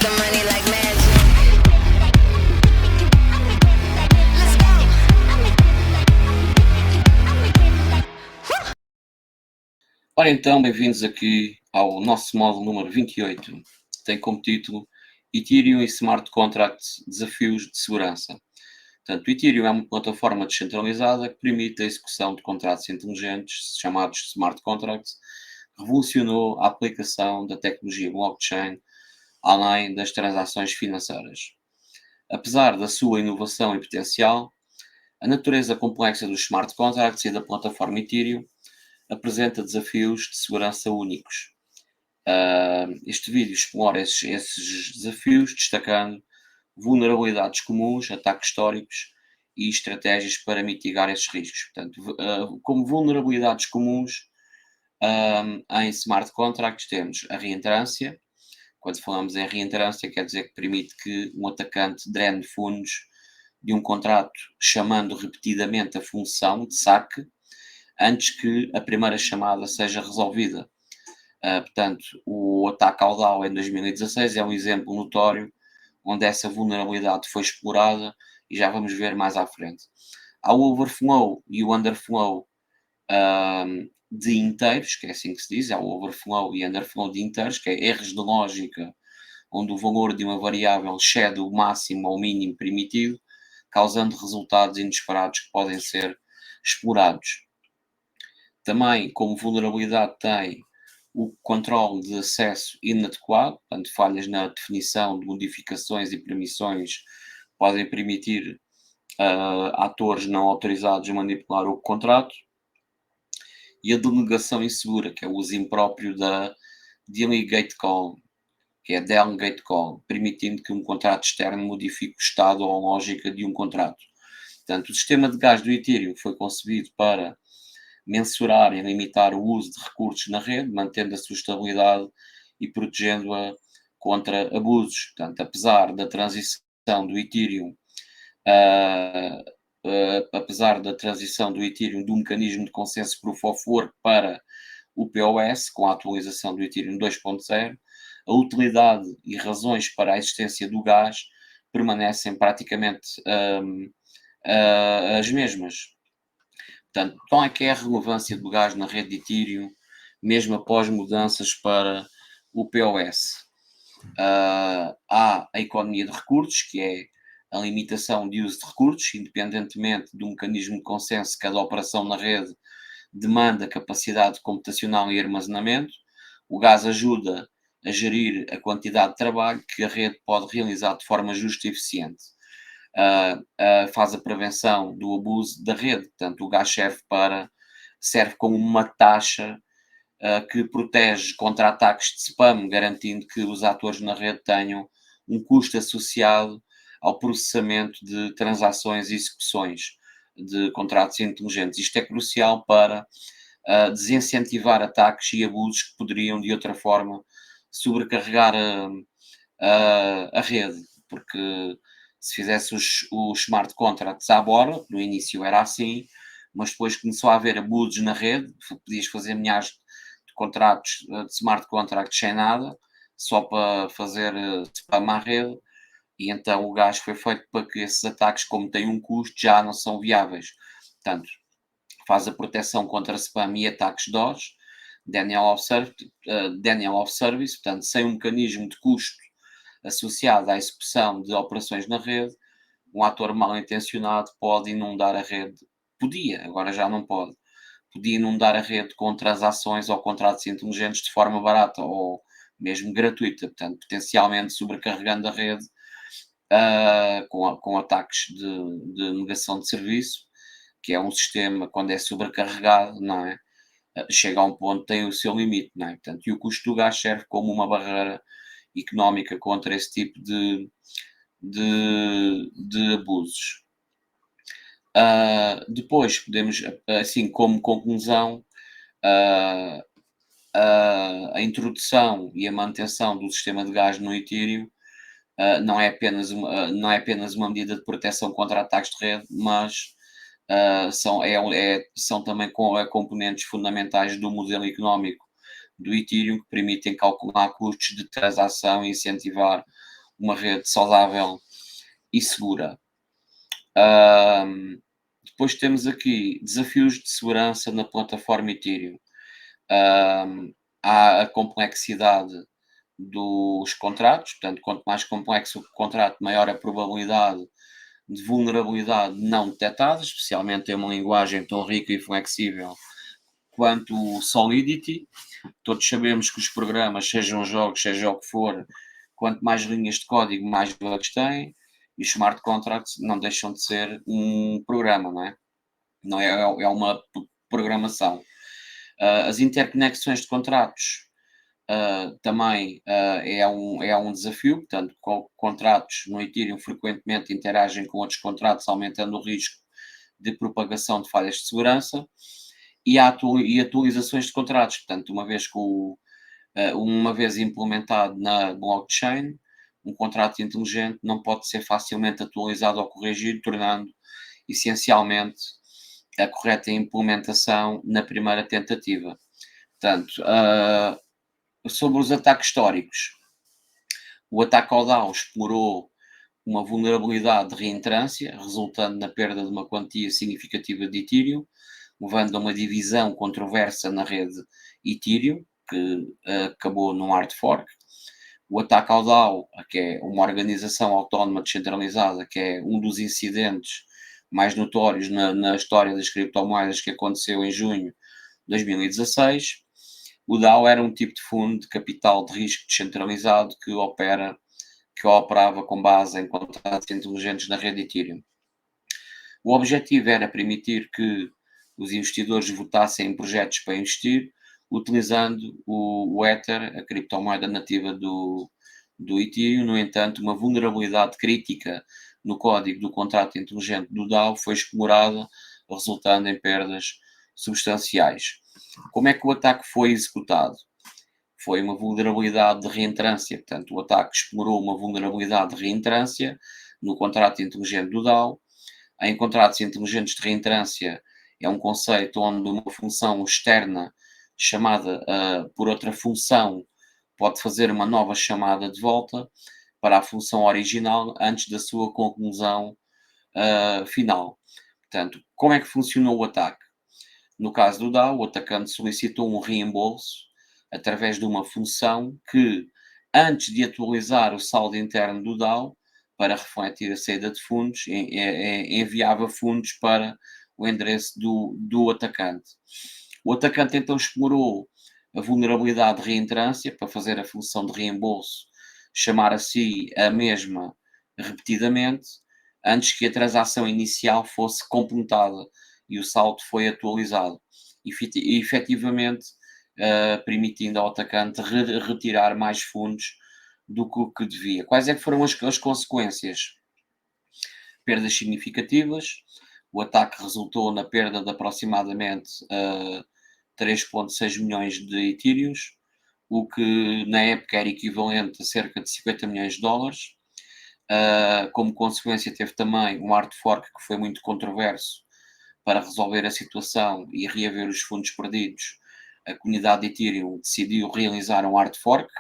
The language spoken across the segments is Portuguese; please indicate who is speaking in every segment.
Speaker 1: the money like magic.
Speaker 2: Ora então, bem-vindos aqui ao nosso módulo número 28. Tem como título Ethereum e Smart Contracts, Desafios de Segurança. Portanto, o Ethereum é uma plataforma descentralizada que permite a execução de contratos inteligentes, chamados Smart Contracts, revolucionou a aplicação da tecnologia blockchain além das transações financeiras. Apesar da sua inovação e potencial, a natureza complexa dos Smart Contracts e da plataforma Ethereum apresenta desafios de segurança únicos. Este vídeo explora esses desafios, destacando vulnerabilidades comuns, ataques históricos e estratégias para mitigar esses riscos. Portanto, como vulnerabilidades comuns em smart contracts, temos a reentrância. Quando falamos em reentrância, quer dizer que permite que um atacante drene fundos de um contrato, chamando repetidamente a função de saque, antes que a primeira chamada seja resolvida. Portanto, o ataque ao DAO em 2016 é um exemplo notório onde essa vulnerabilidade foi explorada e já vamos ver mais à frente. Há o overflow e o underflow de inteiros, que é assim que se diz, há o overflow e underflow de inteiros, que é erros de lógica, onde o valor de uma variável excede o máximo ou mínimo permitido, causando resultados inesperados que podem ser explorados. Também, como vulnerabilidade, tem o controle de acesso inadequado, portanto, falhas na definição de modificações e permissões podem permitir atores não autorizados manipular o contrato, e a denegação insegura, que é o uso impróprio da delegate call, que é delegate call, permitindo que um contrato externo modifique o estado ou a lógica de um contrato. Portanto, o sistema de gás do Ethereum foi concebido para mensurar e limitar o uso de recursos na rede, mantendo a sua estabilidade e protegendo-a contra abusos. Portanto, apesar da transição do Ethereum, do mecanismo de consenso Proof of Work para o POS, com a atualização do Ethereum 2.0, a utilidade e razões para a existência do gás permanecem praticamente as mesmas. Portanto, qual é que é a relevância do gás na rede de Ethereum, mesmo após mudanças para o POS? Há a economia de recursos, que é a limitação de uso de recursos, independentemente do mecanismo de consenso, cada operação na rede demanda capacidade computacional e armazenamento. O gás ajuda a gerir a quantidade de trabalho que a rede pode realizar de forma justa e eficiente. Faz a prevenção do abuso da rede. Portanto, o gás serve como uma taxa que protege contra ataques de spam, garantindo que os atores na rede tenham um custo associado ao processamento de transações e execuções de contratos inteligentes. Isto é crucial para desincentivar ataques e abusos que poderiam, de outra forma, sobrecarregar a rede, porque se fizesse os smart contracts à borda, no início era assim, mas depois começou a haver abusos na rede, podias fazer milhares de contratos, de smart contracts sem nada, só para fazer spam à rede, e então o gás foi feito para que esses ataques, como têm um custo, já não são viáveis. Portanto, faz a proteção contra spam e ataques DOS, Denial of Service, portanto, sem um mecanismo de custo associado à execução de operações na rede, um ator mal intencionado pode inundar a rede, podia, agora já não pode, podia inundar a rede com transações ou contratos inteligentes de forma barata ou mesmo gratuita, portanto, potencialmente sobrecarregando a rede com ataques de negação de serviço, que é um sistema, quando é sobrecarregado, não é? Chega a um ponto, tem o seu limite, não é? Portanto, e o custo do gás serve como uma barreira económica contra esse tipo de abusos. Depois podemos, assim como conclusão, a introdução e a manutenção do sistema de gás no Ethereum não é apenas uma medida de proteção contra ataques de rede, mas são também componentes fundamentais do modelo económico do Ethereum, que permitem calcular custos de transação e incentivar uma rede saudável e segura. Depois temos aqui desafios de segurança na plataforma Ethereum. Há a complexidade dos contratos, portanto, quanto mais complexo o contrato, maior a probabilidade de vulnerabilidade não detectada, especialmente em uma linguagem tão rica e flexível quanto o Solidity. Todos sabemos que os programas, sejam jogos, seja o que for, quanto mais linhas de código, mais bugs têm, e os smart contracts não deixam de ser um programa, não é? Não é, é uma programação. As interconexões de contratos também é um desafio, portanto, contratos no Ethereum frequentemente interagem com outros contratos, aumentando o risco de propagação de falhas de segurança e atualizações de contratos, portanto, uma vez implementado na blockchain, um contrato inteligente não pode ser facilmente atualizado ou corrigido, tornando essencialmente a correta implementação na primeira tentativa. Portanto, sobre os ataques históricos, o ataque ao DAO explorou uma vulnerabilidade de reentrância, resultando na perda de uma quantia significativa de Ethereum, levando a uma divisão controversa na rede Ethereum, que acabou num hard fork. O ataque ao DAO, que é uma organização autónoma descentralizada, que é um dos incidentes mais notórios na história das criptomoedas que aconteceu em junho de 2016. O DAO era um tipo de fundo de capital de risco descentralizado que operava com base em contratos inteligentes na rede Ethereum. O objetivo era permitir que os investidores votassem em projetos para investir, utilizando o Ether, a criptomoeda nativa do Ethereum. No entanto, uma vulnerabilidade crítica no código do contrato inteligente do DAO foi explorada, resultando em perdas substanciais. Como é que o ataque foi executado? Foi uma vulnerabilidade de reentrância, portanto, o ataque explorou uma vulnerabilidade de reentrância no contrato inteligente do DAO. Em contratos inteligentes de reentrância é um conceito onde uma função externa chamada por outra função pode fazer uma nova chamada de volta para a função original antes da sua conclusão final. Portanto, como é que funcionou o ataque? No caso do DAO, o atacante solicitou um reembolso através de uma função que, antes de atualizar o saldo interno do DAO, para refletir a saída de fundos, enviava fundos para o endereço do atacante. O atacante então explorou a vulnerabilidade de reentrância para fazer a função de reembolso chamar a si a mesma repetidamente, antes que a transação inicial fosse completada e o saldo foi atualizado, e efetivamente permitindo ao atacante retirar mais fundos do que o que devia. Quais é que foram as consequências? Perdas significativas. O ataque resultou na perda de aproximadamente 3,6 milhões de Ethereums, o que na época era equivalente a cerca de 50 milhões de dólares. Como consequência, teve também um hard fork que foi muito controverso para resolver a situação e reaver os fundos perdidos. A comunidade de Ethereum decidiu realizar um hard fork,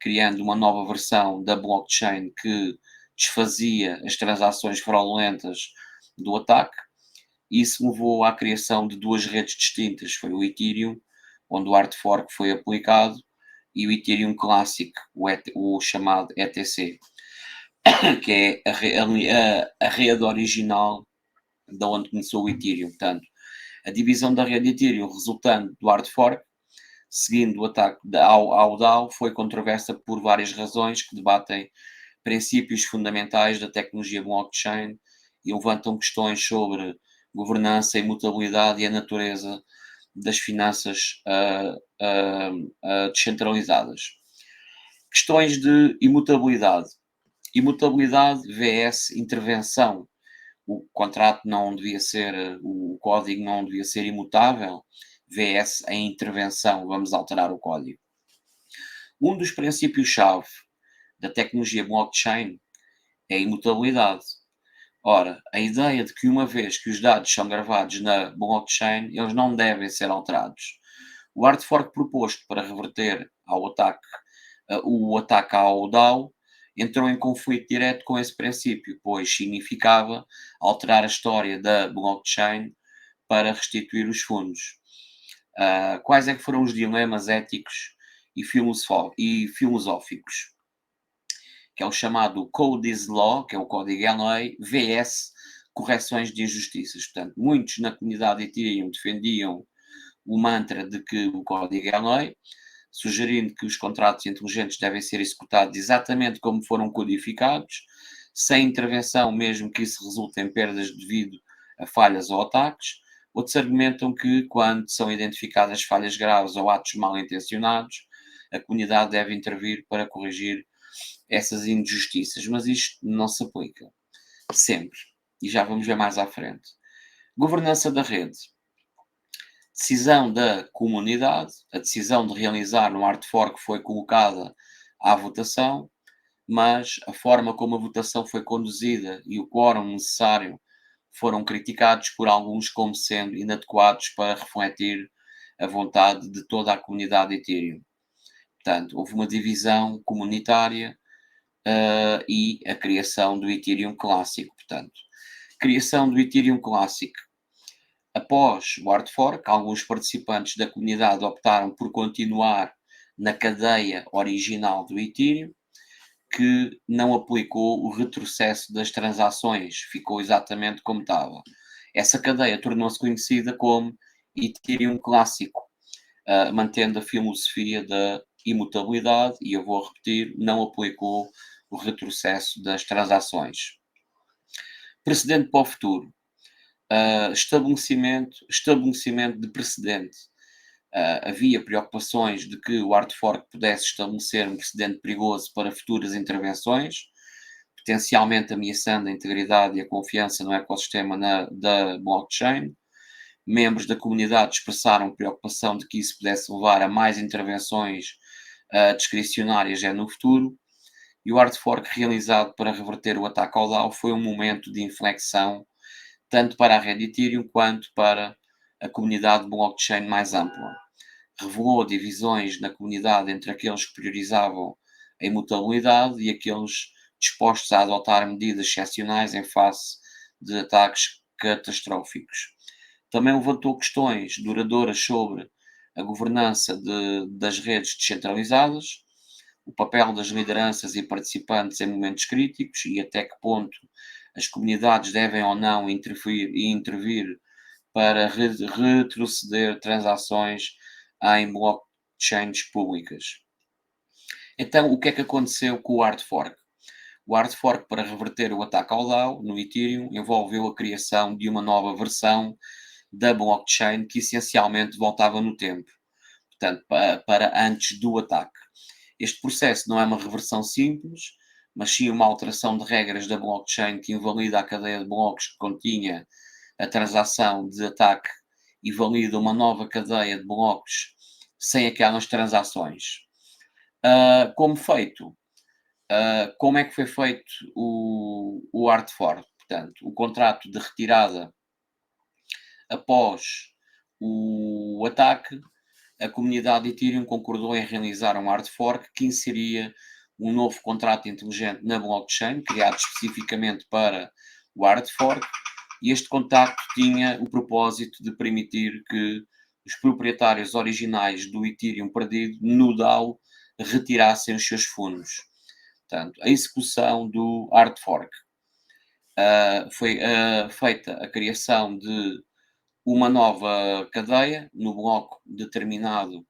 Speaker 2: criando uma nova versão da blockchain que desfazia as transações fraudulentas do ataque. Isso levou à criação de duas redes distintas. Foi o Ethereum, onde o hard fork foi aplicado, e o Ethereum clássico, o chamado ETC, que é a rede original de onde começou o Ethereum. Portanto, a divisão da rede Ethereum resultante do hard fork, seguindo o ataque ao DAO, foi controversa por várias razões que debatem princípios fundamentais da tecnologia blockchain e levantam questões sobre governança, imutabilidade e a natureza das finanças descentralizadas. Questões de imutabilidade. Imutabilidade vs intervenção. O contrato não devia ser, o código não devia ser imutável, vs a intervenção, vamos alterar o código. Um dos princípios-chave da tecnologia blockchain é a imutabilidade. Ora, a ideia de que uma vez que os dados são gravados na blockchain, eles não devem ser alterados. O hard fork proposto para reverter o ataque ao DAO entrou em conflito direto com esse princípio, pois significava alterar a história da blockchain para restituir os fundos. Quais é que foram os dilemas éticos e filosóficos? Que é o chamado Code is Law, que é o código é lei, vs correções de injustiças. Portanto, muitos na comunidade Ethereum defendiam o mantra de que o código é lei, sugerindo que os contratos inteligentes devem ser executados exatamente como foram codificados, sem intervenção, mesmo que isso resulte em perdas devido a falhas ou ataques. Outros argumentam que, quando são identificadas falhas graves ou atos mal intencionados, a comunidade deve intervir para corrigir essas injustiças, mas isto não se aplica sempre. E já vamos ver mais à frente. Governança da rede. Decisão da comunidade. A decisão de realizar um hard fork foi colocada à votação, mas a forma como a votação foi conduzida e o quórum necessário foram criticados por alguns como sendo inadequados para refletir a vontade de toda a comunidade Ethereum. Portanto, houve uma divisão comunitária e a criação do Ethereum clássico. Portanto, criação do Ethereum clássico. Após o hard fork, alguns participantes da comunidade optaram por continuar na cadeia original do Ethereum, que não aplicou o retrocesso das transações, ficou exatamente como estava. Essa cadeia tornou-se conhecida como Ethereum clássico, mantendo a filosofia da imutabilidade, e eu vou repetir, não aplicou o retrocesso das transações. Precedente para o futuro. Estabelecimento de precedente. Havia preocupações de que o hard fork pudesse estabelecer um precedente perigoso para futuras intervenções, potencialmente ameaçando a integridade e a confiança no ecossistema da blockchain. Membros da comunidade expressaram preocupação de que isso pudesse levar a mais intervenções discricionárias no futuro. E o hard fork realizado para reverter o ataque ao DAO foi um momento de inflexão tanto para a rede Ethereum quanto para a comunidade blockchain mais ampla. Revelou divisões na comunidade entre aqueles que priorizavam a imutabilidade e aqueles dispostos a adotar medidas excepcionais em face de ataques catastróficos. Também levantou questões duradouras sobre a governança das redes descentralizadas, o papel das lideranças e participantes em momentos críticos e até que ponto as comunidades devem ou não intervir para retroceder transações em blockchains públicas. Então, o que é que aconteceu com o hard fork? O hard fork, para reverter o ataque ao DAO no Ethereum, envolveu a criação de uma nova versão da blockchain que essencialmente voltava no tempo, portanto, para antes do ataque. Este processo não é uma reversão simples, mas sim uma alteração de regras da blockchain que invalida a cadeia de blocos que continha a transação de ataque e valida uma nova cadeia de blocos sem aquelas transações. Como feito, como é que foi feito o hard fork? Portanto, o contrato de retirada após o ataque, a comunidade Ethereum concordou em realizar um hard fork que inseria um novo contrato inteligente na blockchain, criado especificamente para o hard fork, e este contrato tinha o propósito de permitir que os proprietários originais do Ethereum perdido no DAO retirassem os seus fundos. Portanto, a execução do hard fork. Foi feita a criação de uma nova cadeia no bloco determinado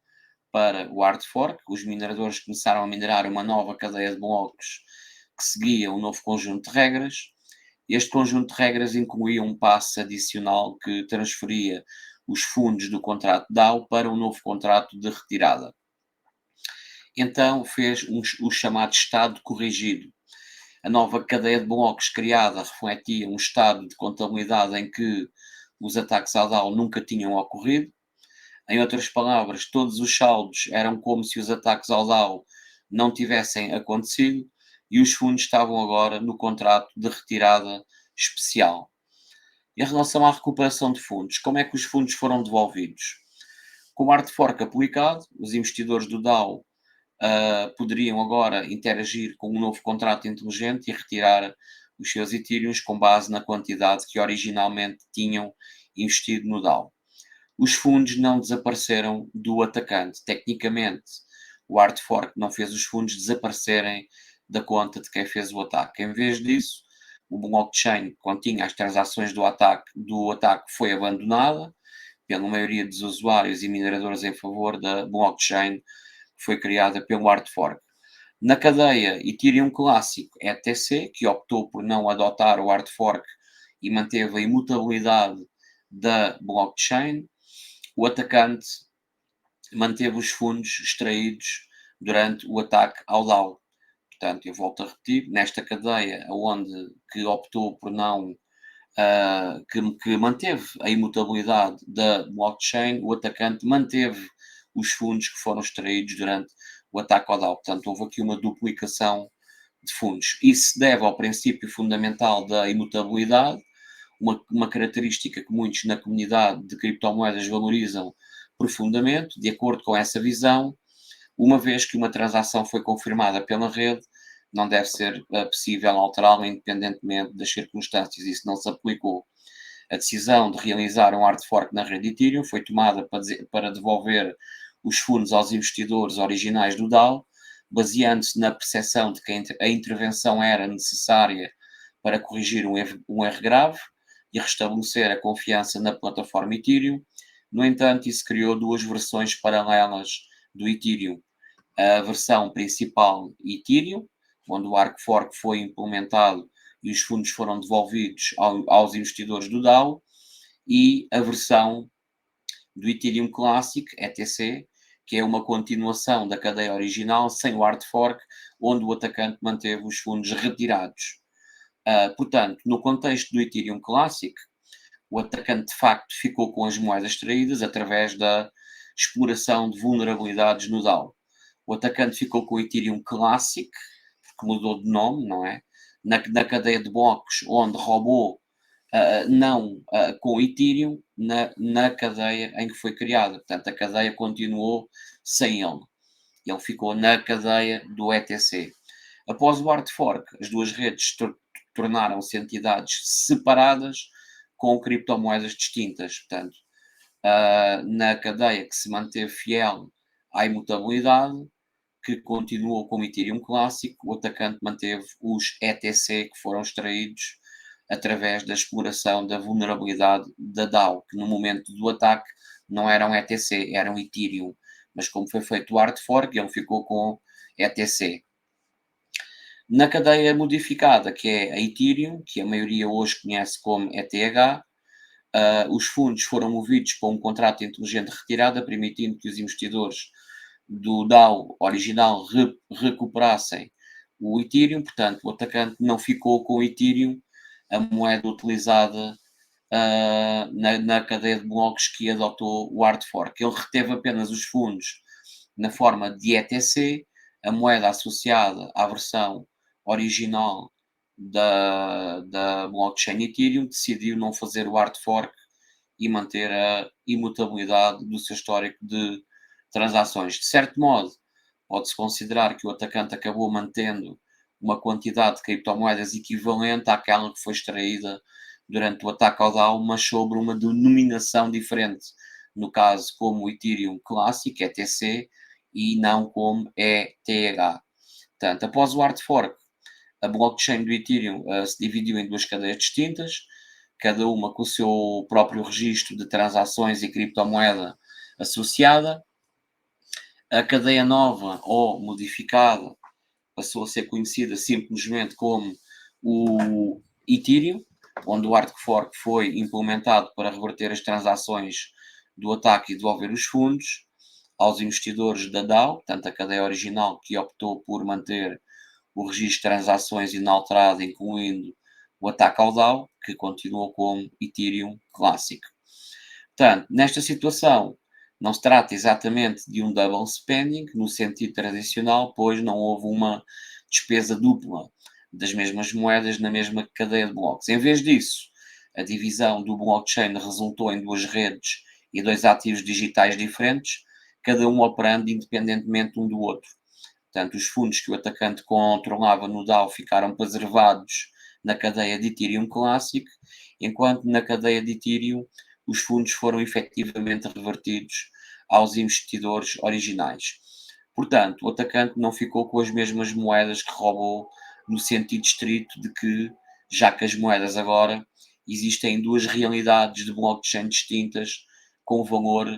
Speaker 2: para o hard fork. Os mineradores começaram a minerar uma nova cadeia de blocos que seguia um novo conjunto de regras. Este conjunto de regras incluía um passo adicional que transferia os fundos do contrato DAO para um novo contrato de retirada. Então fez o chamado estado corrigido. A nova cadeia de blocos criada refletia um estado de contabilidade em que os ataques ao DAO nunca tinham ocorrido. Em outras palavras, todos os saldos eram como se os ataques ao DAO não tivessem acontecido e os fundos estavam agora no contrato de retirada especial. Em relação à recuperação de fundos, como é que os fundos foram devolvidos? Com o hard fork aplicado, os investidores do DAO poderiam agora interagir com um novo contrato inteligente e retirar os seus Ethereums com base na quantidade que originalmente tinham investido no DAO. Os fundos não desapareceram do atacante. Tecnicamente, o hard fork não fez os fundos desaparecerem da conta de quem fez o ataque. Em vez disso, o blockchain que continha as transações do ataque foi abandonada pela maioria dos usuários e mineradores em favor da blockchain que foi criada pelo hard fork. Na cadeia Ethereum clássico ETC, que optou por não adotar o hard fork e manteve a imutabilidade da blockchain, o atacante manteve os fundos extraídos durante o ataque ao DAO. Portanto, eu volto a repetir, nesta cadeia onde que optou por não, que manteve a imutabilidade da blockchain, o atacante manteve os fundos que foram extraídos durante o ataque ao DAO. Portanto, houve aqui uma duplicação de fundos. Isso se deve ao princípio fundamental da imutabilidade, uma característica que muitos na comunidade de criptomoedas valorizam profundamente. De acordo com essa visão, uma vez que uma transação foi confirmada pela rede, não deve ser possível alterá-la independentemente das circunstâncias. Isso não se aplicou. A decisão de realizar um hard fork na rede Ethereum foi tomada para devolver os fundos aos investidores originais do DAO, baseando-se na percepção de que a intervenção era necessária para corrigir um erro grave e restabelecer a confiança na plataforma Ethereum. No entanto, isso criou duas versões paralelas do Ethereum. A versão principal Ethereum, onde o hard fork foi implementado e os fundos foram devolvidos aos investidores do DAO, e a versão do Ethereum Classic, ETC, que é uma continuação da cadeia original sem o hard fork, onde o atacante manteve os fundos retirados. Portanto, no contexto do Ethereum Classic, o atacante de facto ficou com as moedas extraídas através da exploração de vulnerabilidades no DAO. O atacante ficou com o Ethereum Classic, que mudou de nome, não é? Na cadeia de blocos, onde roubou não com Ethereum na cadeia em que foi criada. Portanto, a cadeia continuou sem ele. Ele ficou na cadeia do ETC. Após o hard fork, as duas redes tornaram-se entidades separadas com criptomoedas distintas. Portanto, na cadeia que se manteve fiel à imutabilidade, que continuou como Ethereum clássico, o atacante manteve os ETC que foram extraídos através da exploração da vulnerabilidade da DAO, que no momento do ataque não eram ETC, eram Ethereum. Mas como foi feito o hard fork, ele ficou com ETC. Na cadeia modificada, que é a Ethereum, que a maioria hoje conhece como ETH, os fundos foram movidos para um contrato inteligente de retirada, permitindo que os investidores do DAO original recuperassem o Ethereum. Portanto, o atacante não ficou com o Ethereum, a moeda utilizada na cadeia de blocos que adotou o hard fork. Ele reteve apenas os fundos na forma de ETC, a moeda associada à versão original da blockchain Ethereum, decidiu não fazer o hard fork e manter a imutabilidade do seu histórico de transações. De certo modo, pode-se considerar que o atacante acabou mantendo uma quantidade de criptomoedas equivalente àquela que foi extraída durante o ataque ao DAO, mas sobre uma denominação diferente. No caso, como o Ethereum Classic, ETC, e não como ETH. Portanto, após o hard fork, a blockchain do Ethereum se dividiu em duas cadeias distintas, cada uma com o seu próprio registro de transações e criptomoeda associada. A cadeia nova ou modificada passou a ser conhecida simplesmente como o Ethereum, onde o hard fork foi implementado para reverter as transações do ataque e devolver os fundos aos investidores da DAO, portanto a cadeia original que optou por manter o registro de transações inalterado, incluindo o ataque ao DAO, que continuou como Ethereum clássico. Portanto, nesta situação, não se trata exatamente de um double spending, no sentido tradicional, pois não houve uma despesa dupla das mesmas moedas na mesma cadeia de blocos. Em vez disso, a divisão do blockchain resultou em duas redes e dois ativos digitais diferentes, cada um operando independentemente um do outro. Portanto, os fundos que o atacante controlava no DAO ficaram preservados na cadeia de Ethereum Classic, enquanto na cadeia de Ethereum os fundos foram efetivamente revertidos aos investidores originais. Portanto, o atacante não ficou com as mesmas moedas que roubou, no sentido estrito de que, já que as moedas agora existem duas realidades de blockchain distintas, com valor,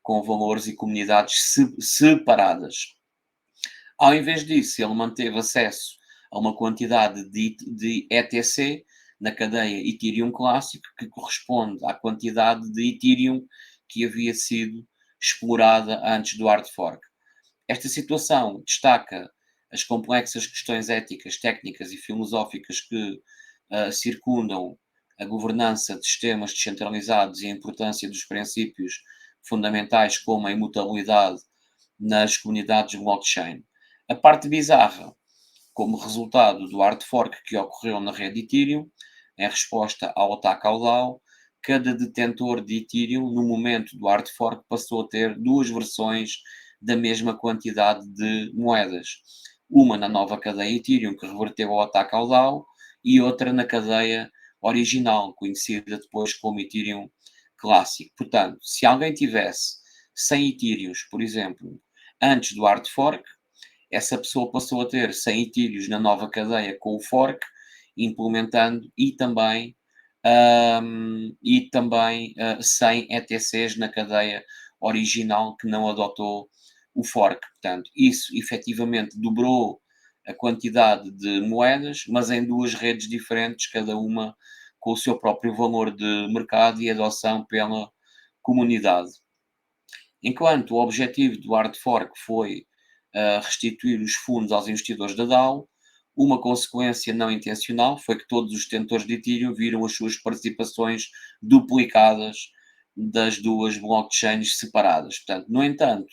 Speaker 2: com valores e comunidades separadas. Ao invés disso, ele manteve acesso a uma quantidade de ETC na cadeia Ethereum Classic, que corresponde à quantidade de Ethereum que havia sido explorada antes do hard fork. Esta situação destaca as complexas questões éticas, técnicas e filosóficas que circundam a governança de sistemas descentralizados e a importância dos princípios fundamentais como a imutabilidade nas comunidades blockchain. A parte bizarra, como resultado do hard fork que ocorreu na rede Ethereum, em resposta ao ataque ao DAO, cada detentor de Ethereum, no momento do hard fork, passou a ter duas versões da mesma quantidade de moedas. Uma na nova cadeia Ethereum, que reverteu ao ataque ao DAO, e outra na cadeia original, conhecida depois como Ethereum Classic. Portanto, se alguém tivesse 100 Ethereums, por exemplo, antes do hard fork, essa pessoa passou a ter 100 etílios na nova cadeia com o fork, implementando e também 100 ETCs na cadeia original que não adotou o fork. Portanto, isso efetivamente dobrou a quantidade de moedas, mas em duas redes diferentes, cada uma com o seu próprio valor de mercado e adoção pela comunidade. Enquanto o objetivo do hard fork foi restituir os fundos aos investidores da DAO, uma consequência não intencional foi que todos os detentores de Ethereum viram as suas participações duplicadas das duas blockchains separadas. Portanto, no entanto,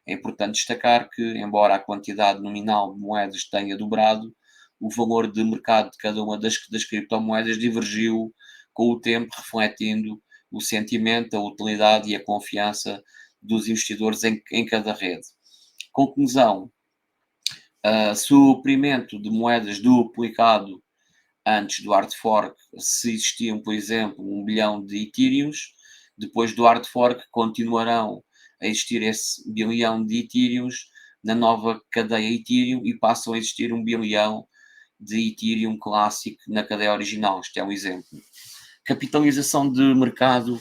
Speaker 2: é importante destacar que, embora a quantidade nominal de moedas tenha dobrado, o valor de mercado de cada uma das criptomoedas divergiu com o tempo, refletindo o sentimento, a utilidade e a confiança dos investidores em cada rede. Conclusão: suprimento de moedas duplicado antes do hard fork, se existiam, por exemplo, 1 bilhão de Ethereums, depois do hard fork continuarão a existir esse bilhão de Ethereums na nova cadeia Ethereum e passam a existir 1 bilhão de Ethereum Classic na cadeia original. Isto é um exemplo. Capitalização de mercado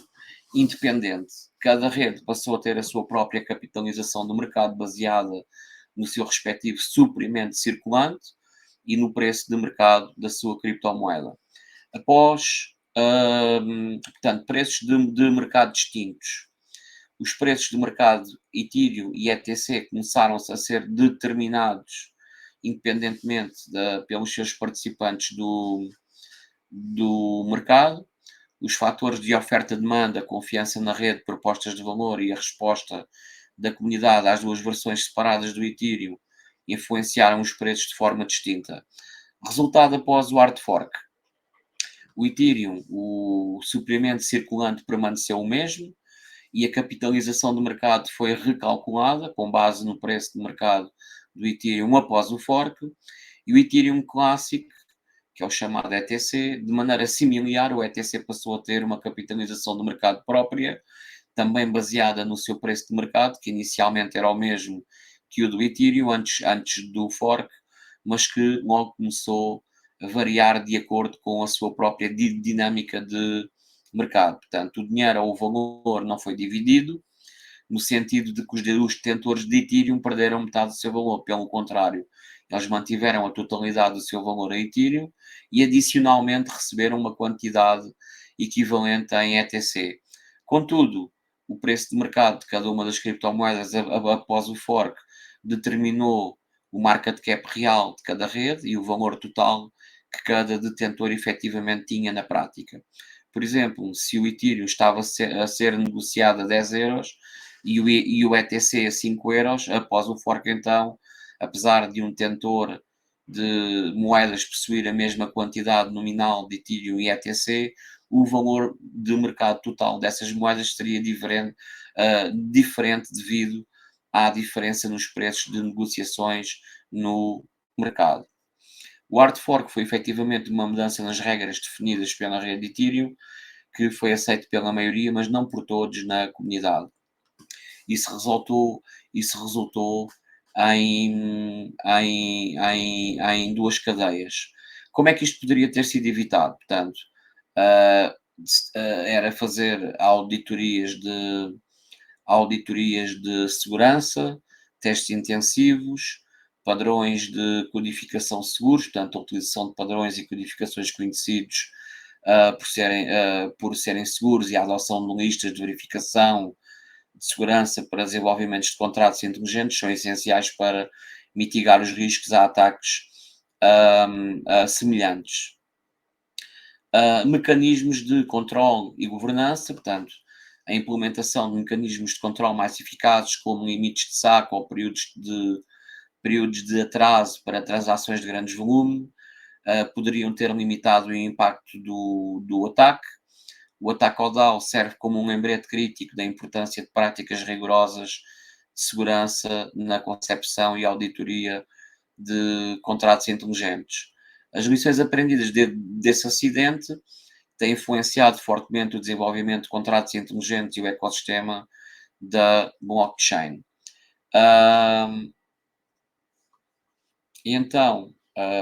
Speaker 2: independente. Cada rede passou a ter a sua própria capitalização do mercado baseada no seu respectivo suprimento circulante e no preço de mercado da sua criptomoeda. Após, portanto, preços de mercado distintos. Os preços de mercado Ethereum e ETC começaram-se a ser determinados independentemente pelos seus participantes do mercado. Os fatores de oferta-demanda, confiança na rede, propostas de valor e a resposta da comunidade às duas versões separadas do Ethereum influenciaram os preços de forma distinta. Resultado após o hard fork. O Ethereum, o suprimento circulante permaneceu o mesmo e a capitalização do mercado foi recalculada com base no preço de mercado do Ethereum após o fork, e o Ethereum Classic, que é o chamado ETC, de maneira similar, o ETC passou a ter uma capitalização do mercado própria, também baseada no seu preço de mercado, que inicialmente era o mesmo que o do Ethereum antes do fork, mas que logo começou a variar de acordo com a sua própria dinâmica de mercado. Portanto, o dinheiro ou o valor não foi dividido, no sentido de que os detentores de Ethereum perderam metade do seu valor. Pelo contrário, eles mantiveram a totalidade do seu valor a Ethereum e, adicionalmente, receberam uma quantidade equivalente em ETC. Contudo, o preço de mercado de cada uma das criptomoedas após o fork determinou o market cap real de cada rede e o valor total que cada detentor efetivamente tinha na prática. Por exemplo, se o Ethereum estava a ser negociado a 10 euros e o ETC a 5 euros, após o fork então, apesar de um detentor de moedas possuir a mesma quantidade nominal de Ethereum e ETC, o valor de mercado total dessas moedas seria diferente devido à diferença nos preços de negociações no mercado. O hard fork foi efetivamente uma mudança nas regras definidas pela rede Ethereum, que foi aceito pela maioria, mas não por todos na comunidade. Isso resultou em duas cadeias. Como é que isto poderia ter sido evitado? Portanto, era fazer auditorias de segurança, testes intensivos, padrões de codificação seguros, portanto, a utilização de padrões e codificações conhecidos por serem seguros e a adoção de listas de verificação de segurança para desenvolvimentos de contratos inteligentes são essenciais para mitigar os riscos a ataques semelhantes. Mecanismos de controle e governança, portanto, a implementação de mecanismos de controle mais eficazes, como limites de saque ou períodos de atraso para transações de grandes volume, poderiam ter limitado o impacto do ataque. O ataque ao DAO serve como um lembrete crítico da importância de práticas rigorosas de segurança na concepção e auditoria de contratos inteligentes. As lições aprendidas desse acidente têm influenciado fortemente o desenvolvimento de contratos inteligentes e o ecossistema da blockchain. E então,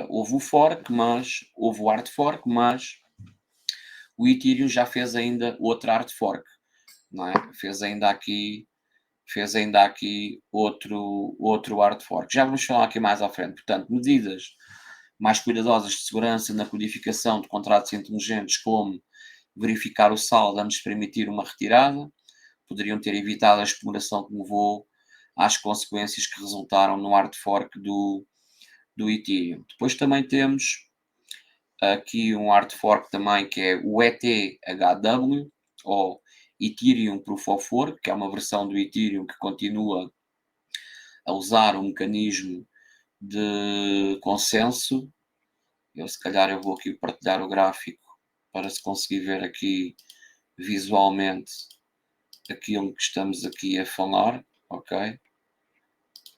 Speaker 2: houve o hard fork, mas o Ethereum já fez ainda outra hard fork, não é? Fez ainda aqui outro hard fork. Já vamos falar aqui mais à frente. Portanto, medidas mais cuidadosas de segurança na codificação de contratos inteligentes, como verificar o saldo antes de permitir uma retirada, poderiam ter evitado a exploração que levou às consequências que resultaram no hard fork do Ethereum. Depois também temos aqui um hard fork também que é o ETHW, ou Ethereum Proof of Work, que é uma versão do Ethereum que continua a usar um mecanismo de consenso. Se calhar eu vou aqui partilhar o gráfico para se conseguir ver aqui visualmente aquilo que estamos aqui a falar, ok?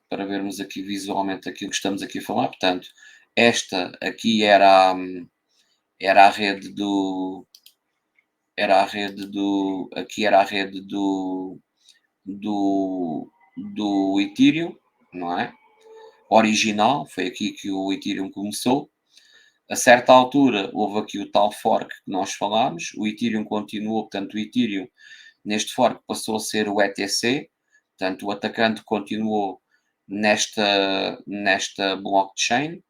Speaker 2: Para vermos aqui visualmente aquilo que estamos aqui a falar. Portanto, esta aqui era a rede do Ethereum, não é? Original, foi aqui que o Ethereum começou. A certa altura houve aqui o tal fork que nós falámos, o Ethereum continuou, portanto o Ethereum neste fork passou a ser o ETC, portanto o atacante continuou nesta blockchain,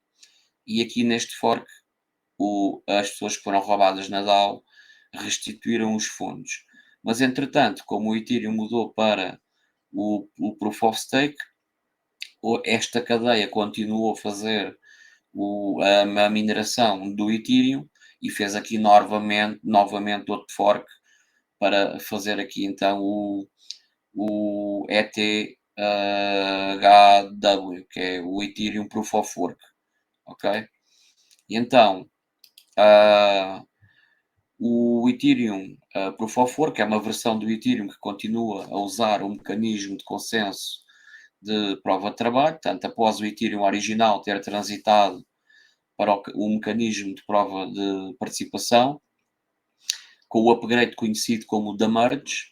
Speaker 2: e aqui neste fork as pessoas que foram roubadas na DAO restituíram os fundos. Mas entretanto, como o Ethereum mudou para o Proof of Stake, esta cadeia continuou a fazer a mineração do Ethereum e fez aqui novamente outro fork para fazer aqui então o ETHW, que é o Ethereum Proof of Work, ok? E então, o Ethereum Proof of Work é uma versão do Ethereum que continua a usar um mecanismo de consenso de prova de trabalho, portanto, após o Ethereum original ter transitado para o mecanismo de prova de participação, com o upgrade conhecido como da Merge.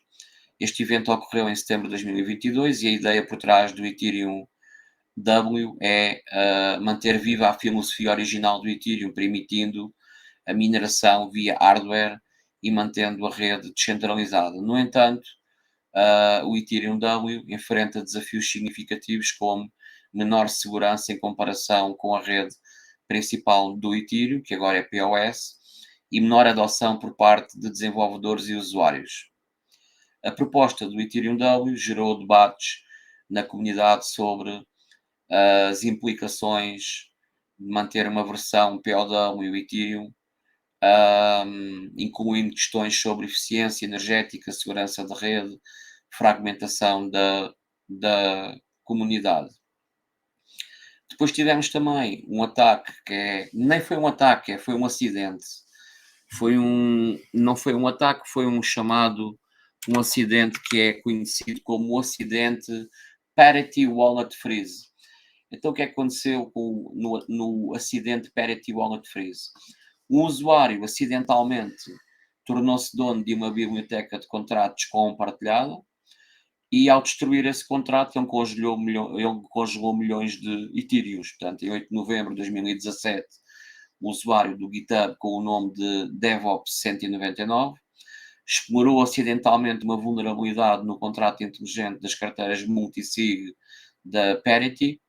Speaker 2: Este evento ocorreu em setembro de 2022 e a ideia por trás do Ethereum W é manter viva a filosofia original do Ethereum, permitindo a mineração via hardware e mantendo a rede descentralizada. No entanto, o Ethereum W enfrenta desafios significativos como menor segurança em comparação com a rede principal do Ethereum, que agora é POS, e menor adoção por parte de desenvolvedores e usuários. A proposta do Ethereum W gerou debates na comunidade sobre as implicações de manter uma versão POW e o Ethereum, incluindo questões sobre eficiência energética, segurança de rede, fragmentação da comunidade. Depois tivemos também um ataque nem foi um ataque, foi um acidente. Não foi um ataque, foi um acidente que é conhecido como o acidente Parity Wallet Freeze. Então o que é que aconteceu no acidente Parity Walnut Freeze? Um usuário acidentalmente tornou-se dono de uma biblioteca de contratos compartilhada e ao destruir esse contrato ele congelou milhões de Ethereums. Portanto, em 8 de novembro de 2017, o usuário do GitHub com o nome de DevOps 199 explorou acidentalmente uma vulnerabilidade no contrato inteligente das carteiras multisig da Parity.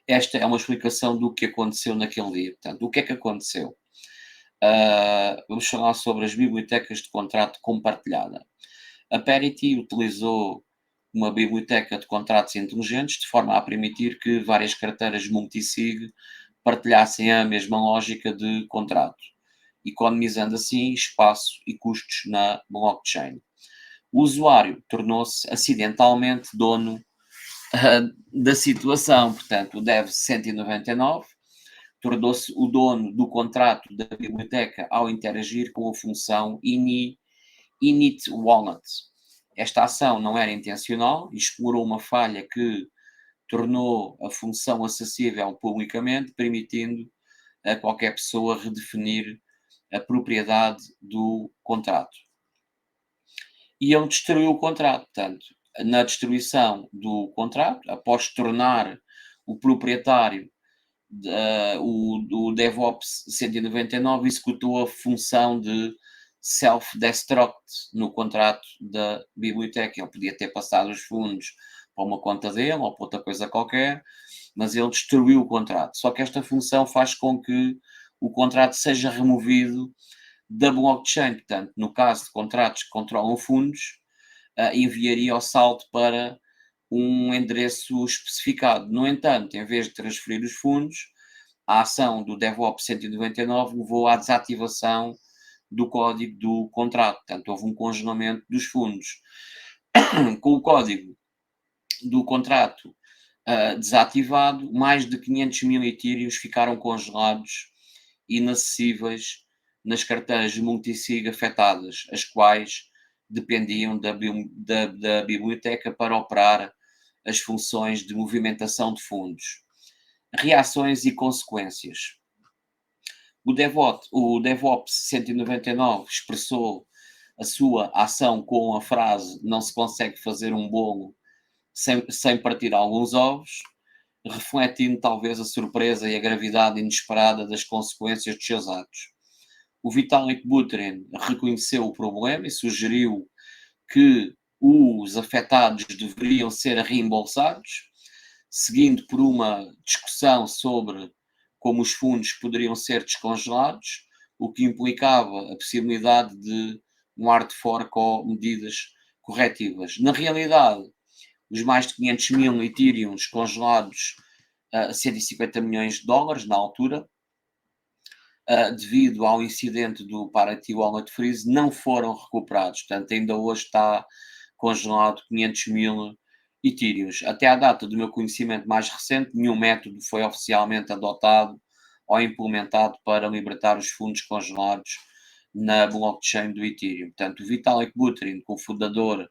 Speaker 2: Esta é uma explicação do que aconteceu naquele dia. Portanto, o que é que aconteceu? Vamos falar sobre as bibliotecas de contrato compartilhada. A Parity utilizou uma biblioteca de contratos inteligentes de forma a permitir que várias carteiras multisig partilhassem a mesma lógica de contrato, economizando assim espaço e custos na blockchain. O usuário tornou-se acidentalmente dono da situação, portanto, o Dev 199 tornou-se o dono do contrato da biblioteca ao interagir com a função init wallet. Esta ação não era intencional e explorou uma falha que tornou a função acessível publicamente, permitindo a qualquer pessoa redefinir a propriedade do contrato. E ele destruiu o contrato. Portanto, na destruição do contrato, após tornar o proprietário, o DevOps 199 executou a função de self-destruct no contrato da biblioteca. Ele podia ter passado os fundos para uma conta dele ou para outra coisa qualquer, mas ele destruiu o contrato. Só que esta função faz com que o contrato seja removido da blockchain. Portanto, no caso de contratos que controlam fundos, enviaria o saldo para um endereço especificado. No entanto, em vez de transferir os fundos, a ação do DevOps 199 levou à desativação do código do contrato. Portanto, houve um congelamento dos fundos. Com o código do contrato desativado, mais de 500 mil Ethereums ficaram congelados, inacessíveis nas carteiras multisig afetadas, as quais dependiam da biblioteca para operar as funções de movimentação de fundos. Reações e consequências. O DevOps 199 expressou a sua ação com a frase: não se consegue fazer um bolo sem partir alguns ovos, refletindo talvez a surpresa e a gravidade inesperada das consequências dos seus atos. O Vitalik Buterin reconheceu o problema e sugeriu que os afetados deveriam ser reembolsados, seguindo por uma discussão sobre como os fundos poderiam ser descongelados, o que implicava a possibilidade de um hard fork ou medidas corretivas. Na realidade, os mais de 500 mil Ethereums congelados a 150 milhões de dólares na altura, devido ao incidente do Parity Walnut Freeze, não foram recuperados. Portanto, ainda hoje está congelado 500 mil Ethereums. Até à data do meu conhecimento mais recente, nenhum método foi oficialmente adotado ou implementado para libertar os fundos congelados na blockchain do Ethereum. Portanto, o Vitalik Buterin, cofundador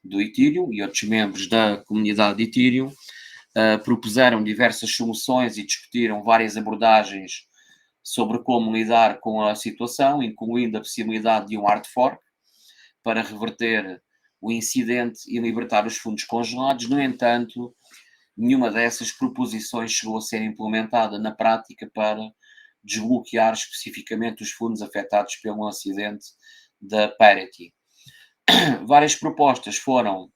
Speaker 2: do Ethereum, e outros membros da comunidade de Ethereum, propuseram diversas soluções e discutiram várias abordagens sobre como lidar com a situação, incluindo a possibilidade de um hard fork para reverter o incidente e libertar os fundos congelados. No entanto, nenhuma dessas proposições chegou a ser implementada na prática para desbloquear especificamente os fundos afetados pelo acidente da Parity. Várias propostas foram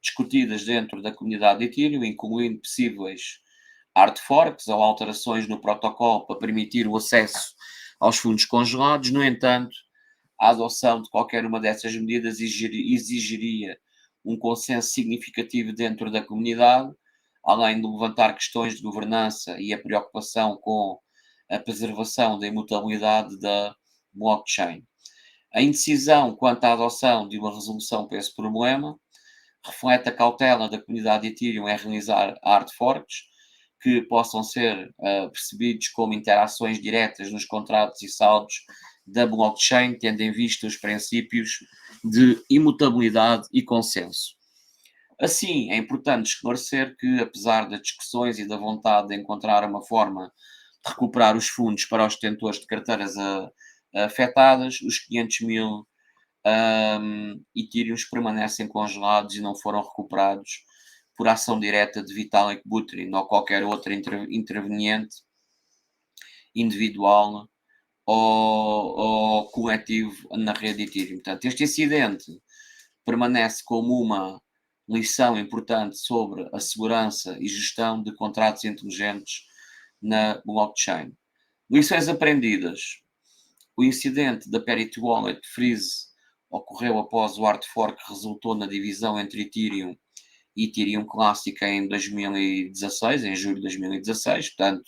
Speaker 2: discutidas dentro da comunidade de Ethereum, incluindo possíveis hard forks ou alterações no protocolo para permitir o acesso aos fundos congelados. No entanto, a adoção de qualquer uma dessas medidas exigiria um consenso significativo dentro da comunidade, além de levantar questões de governança e a preocupação com a preservação da imutabilidade da blockchain. A indecisão quanto à adoção de uma resolução para esse problema reflete a cautela da comunidade de Ethereum em realizar hard forks que possam ser percebidos como interações diretas nos contratos e saldos da blockchain, tendo em vista os princípios de imutabilidade e consenso. Assim, é importante esclarecer que, apesar das discussões e da vontade de encontrar uma forma de recuperar os fundos para os detentores de carteiras afetadas, os 500 mil Ethereums permanecem congelados e não foram recuperados por ação direta de Vitalik Buterin ou qualquer outro interveniente individual ou coletivo na rede Ethereum. Portanto, este incidente permanece como uma lição importante sobre a segurança e gestão de contratos inteligentes na blockchain. Lições aprendidas. O incidente da Parity Wallet Freeze ocorreu após o hard fork que resultou na divisão entre Ethereum e Ethereum Classic em 2016, em julho de 2016, portanto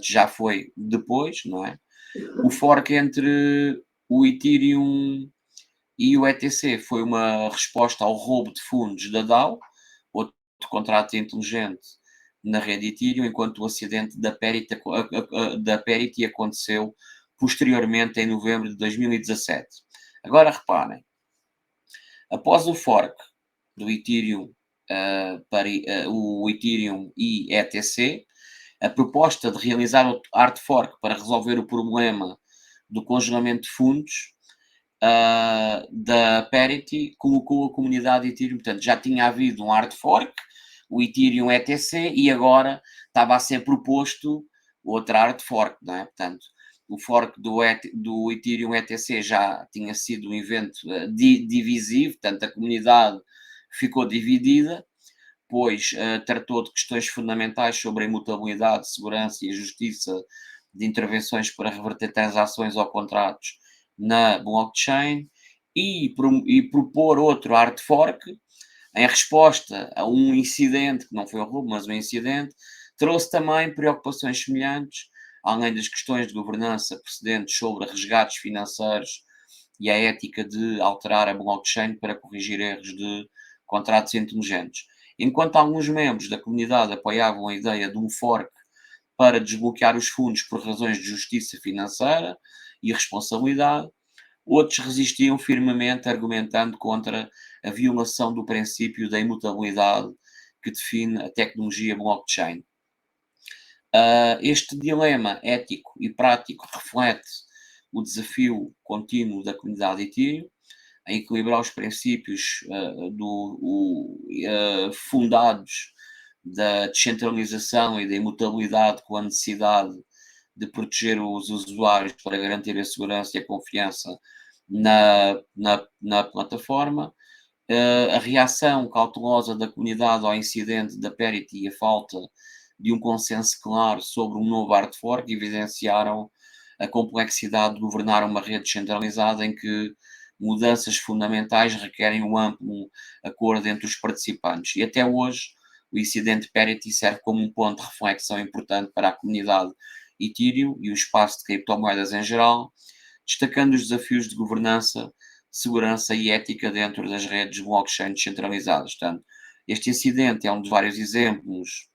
Speaker 2: já foi depois, não é? O fork entre o Ethereum e o ETC foi uma resposta ao roubo de fundos da DAO, outro contrato inteligente na rede Ethereum, enquanto o acidente da Parity aconteceu posteriormente em novembro de 2017. Agora reparem, após o fork do Ethereum, o Ethereum e ETC, a proposta de realizar o hard fork para resolver o problema do congelamento de fundos da Parity colocou a comunidade Ethereum, portanto já tinha havido um hard fork, o Ethereum ETC, e agora estava a ser proposto outro hard fork, não é? Portanto, o fork do Ethereum ETC já tinha sido um evento divisivo, portanto a comunidade ficou dividida, pois tratou de questões fundamentais sobre a imutabilidade, segurança e a justiça de intervenções para reverter transações ou contratos na blockchain e propor outro hard fork em resposta a um incidente, que não foi um roubo, mas um incidente, trouxe também preocupações semelhantes, além das questões de governança precedentes sobre resgates financeiros e a ética de alterar a blockchain para corrigir erros de contratos inteligentes. Enquanto alguns membros da comunidade apoiavam a ideia de um fork para desbloquear os fundos por razões de justiça financeira e responsabilidade, outros resistiam firmemente, argumentando contra a violação do princípio da imutabilidade que define a tecnologia blockchain. Este dilema ético e prático reflete o desafio contínuo da comunidade Ethereum em equilibrar os princípios fundados da descentralização e da imutabilidade com a necessidade de proteger os usuários para garantir a segurança e a confiança na plataforma. A reação cautelosa da comunidade ao incidente da Parity e a falta de um consenso claro sobre um novo hard fork evidenciaram a complexidade de governar uma rede centralizada em que mudanças fundamentais requerem um amplo acordo entre os participantes. E até hoje, o incidente Parity serve como um ponto de reflexão importante para a comunidade Ethereum e o espaço de criptomoedas em geral, destacando os desafios de governança, segurança e ética dentro das redes blockchain descentralizadas. Portanto, este incidente é um dos vários exemplos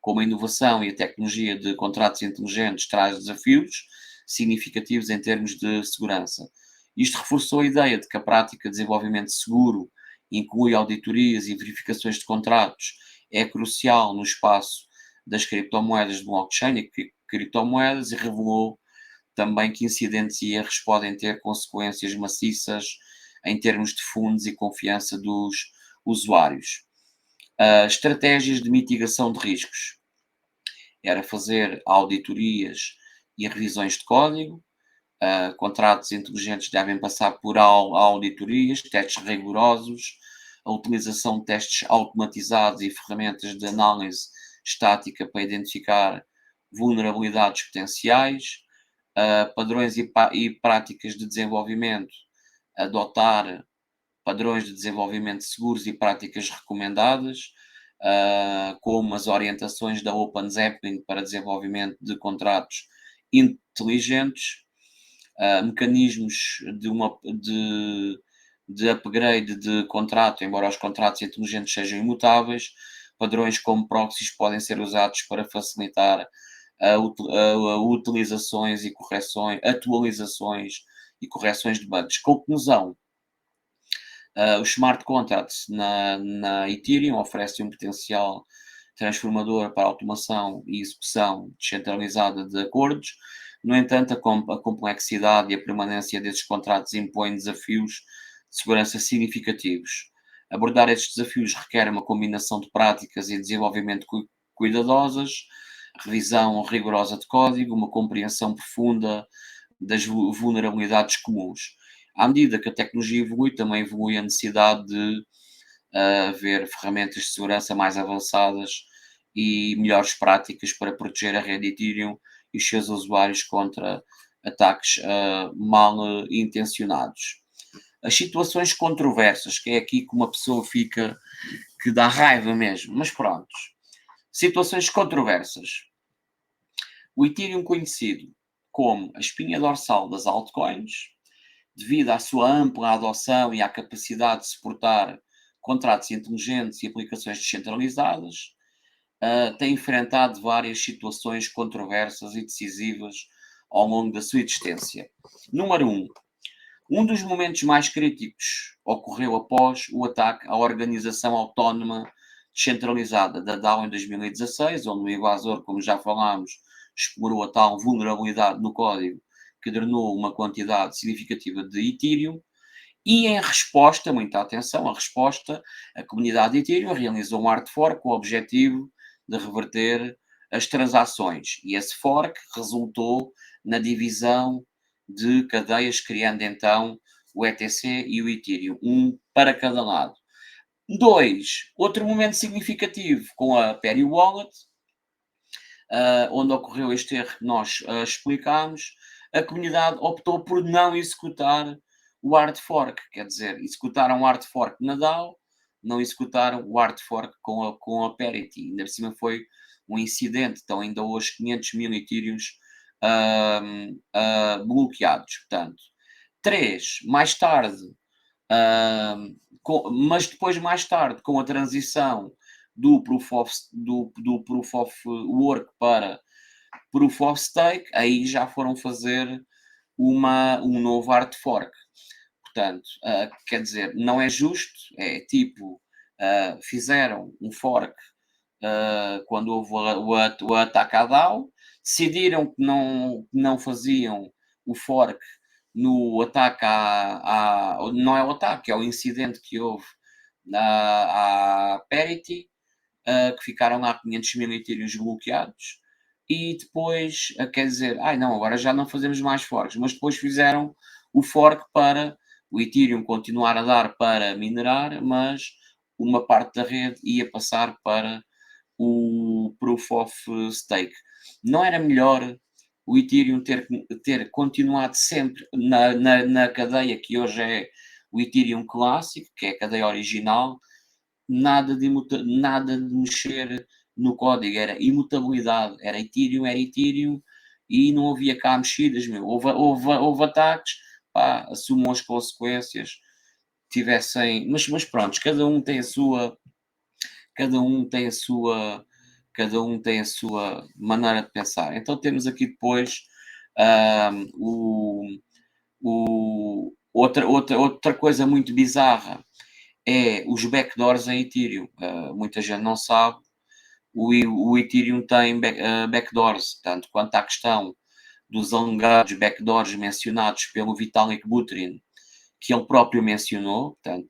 Speaker 2: como a inovação e a tecnologia de contratos inteligentes traz desafios significativos em termos de segurança. Isto reforçou a ideia de que a prática de desenvolvimento seguro inclui auditorias e verificações de contratos, é crucial no espaço das criptomoedas de blockchain e criptomoedas, e revelou também que incidentes e erros podem ter consequências maciças em termos de fundos e confiança dos usuários. Estratégias de mitigação de riscos. Era fazer auditorias e revisões de código. Contratos inteligentes devem passar por auditorias, testes rigorosos, a utilização de testes automatizados e ferramentas de análise estática para identificar vulnerabilidades potenciais, padrões e práticas de desenvolvimento, adotar padrões de desenvolvimento seguros e práticas recomendadas, como as orientações da Open Zeppelin para desenvolvimento de contratos inteligentes, mecanismos de upgrade de contrato, embora os contratos inteligentes sejam imutáveis, padrões como proxies podem ser usados para facilitar utilizações e correções, atualizações e correções de bugs. Conclusão: Os smart contracts na Ethereum oferecem um potencial transformador para a automação e execução descentralizada de acordos. No entanto, a complexidade e a permanência desses contratos impõem desafios de segurança significativos. Abordar estes desafios requer uma combinação de práticas e desenvolvimento cuidadosas, revisão rigorosa de código, uma compreensão profunda das vulnerabilidades comuns. À medida que a tecnologia evolui, também evolui a necessidade de haver ferramentas de segurança mais avançadas e melhores práticas para proteger a rede Ethereum e os seus usuários contra ataques mal intencionados. As situações controversas, que é aqui que uma pessoa fica, que dá raiva mesmo, mas pronto. Situações controversas. O Ethereum, conhecido como a espinha dorsal das altcoins, devido à sua ampla adoção e à capacidade de suportar contratos inteligentes e aplicações descentralizadas, tem enfrentado várias situações controversas e decisivas ao longo da sua existência. Número 1. Um dos momentos mais críticos ocorreu após o ataque à organização autónoma descentralizada da DAO em 2016, onde o invasor, como já falámos, explorou a tal vulnerabilidade no código que drenou uma quantidade significativa de Ethereum. E em resposta, muita atenção, a comunidade de Ethereum realizou um hard fork com o objetivo de reverter as transações. E esse fork resultou na divisão de cadeias, criando então o ETC e o Ethereum, um para cada lado. 2. Outro momento significativo com a Perry Wallet, onde ocorreu este erro que nós explicámos, a comunidade optou por não executar o hard fork, quer dizer, executaram o hard fork na DAO, não executaram o hard fork com a Parity. Ainda por cima foi um incidente, estão ainda hoje 500 mil Ethereums bloqueados. Portanto, 3, mais tarde, mas depois mais tarde, com a transição do proof of work para proof of stake, aí já foram fazer um novo hard fork. Portanto, quer dizer, não é justo, é tipo, fizeram um fork quando houve o ataque à DAO, decidiram que não faziam o fork no ataque não é o ataque, é o incidente que houve à Parity, que ficaram lá 500 mil Ethereums bloqueados, e depois, quer dizer, ai não, agora já não fazemos mais forks, mas depois fizeram o fork para o Ethereum continuar a dar para minerar, mas uma parte da rede ia passar para o Proof of Stake. Não era melhor o Ethereum ter continuado sempre na cadeia que hoje é o Ethereum clássico, que é a cadeia original, nada de mexer no código, era imutabilidade, era Ethereum e não havia cá mexidas, meu. Houve ataques, pá, assumam as consequências, tivessem, mas pronto, cada um tem a sua, cada um tem a sua maneira de pensar. Então temos aqui depois outra coisa muito bizarra é os backdoors em Ethereum. Muita gente não sabe, o Ethereum tem backdoors, tanto quanto à questão dos alegados backdoors mencionados pelo Vitalik Buterin, que ele próprio mencionou, portanto,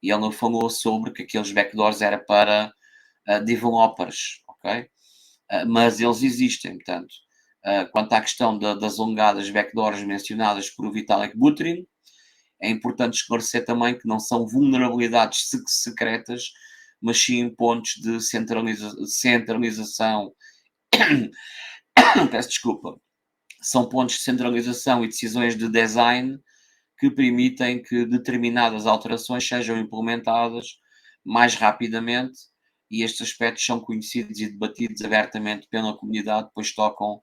Speaker 2: e ele falou sobre que aqueles backdoors era para developers, ok? Mas eles existem, portanto. Quanto à questão das alegadas backdoors mencionadas por Vitalik Buterin, é importante esclarecer também que não são vulnerabilidades secretas, mas sim pontos de centralização. Peço desculpa. São pontos de centralização e decisões de design que permitem que determinadas alterações sejam implementadas mais rapidamente, e estes aspectos são conhecidos e debatidos abertamente pela comunidade, pois tocam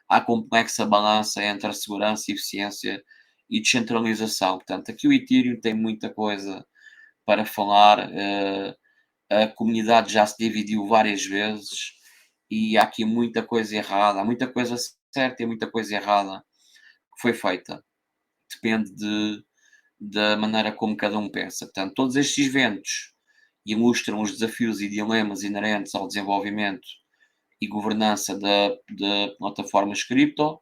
Speaker 2: à complexa balança entre a segurança, eficiência e descentralização. Portanto, aqui o Ethereum tem muita coisa para falar, a comunidade já se dividiu várias vezes e há aqui muita coisa errada, há muita coisa certa e muita coisa errada que foi feita. Depende da maneira como cada um pensa. Portanto, todos estes eventos ilustram os desafios e dilemas inerentes ao desenvolvimento e governança de plataformas cripto.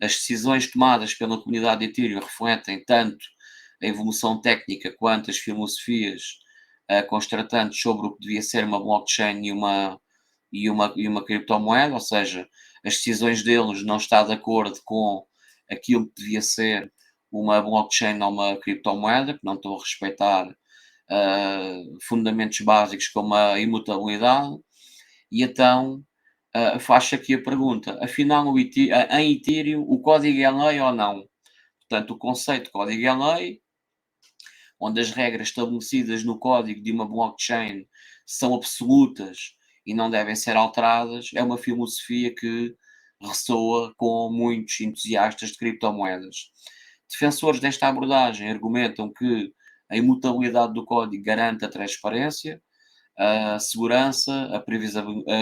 Speaker 2: As decisões tomadas pela comunidade de Ethereum refletem tanto a evolução técnica quanto as filosofias constratantes sobre o que devia ser uma blockchain e uma criptomoeda, ou seja, as decisões deles não estão de acordo com aquilo que devia ser uma blockchain ou uma criptomoeda, que não estão a respeitar fundamentos básicos como a imutabilidade, e então faz-se aqui a pergunta, afinal em Ethereum o código é lei ou não? Portanto, o conceito de código é lei, onde as regras estabelecidas no código de uma blockchain são absolutas e não devem ser alteradas, é uma filosofia que ressoa com muitos entusiastas de criptomoedas. Defensores desta abordagem argumentam que a imutabilidade do código garante a transparência, a segurança, a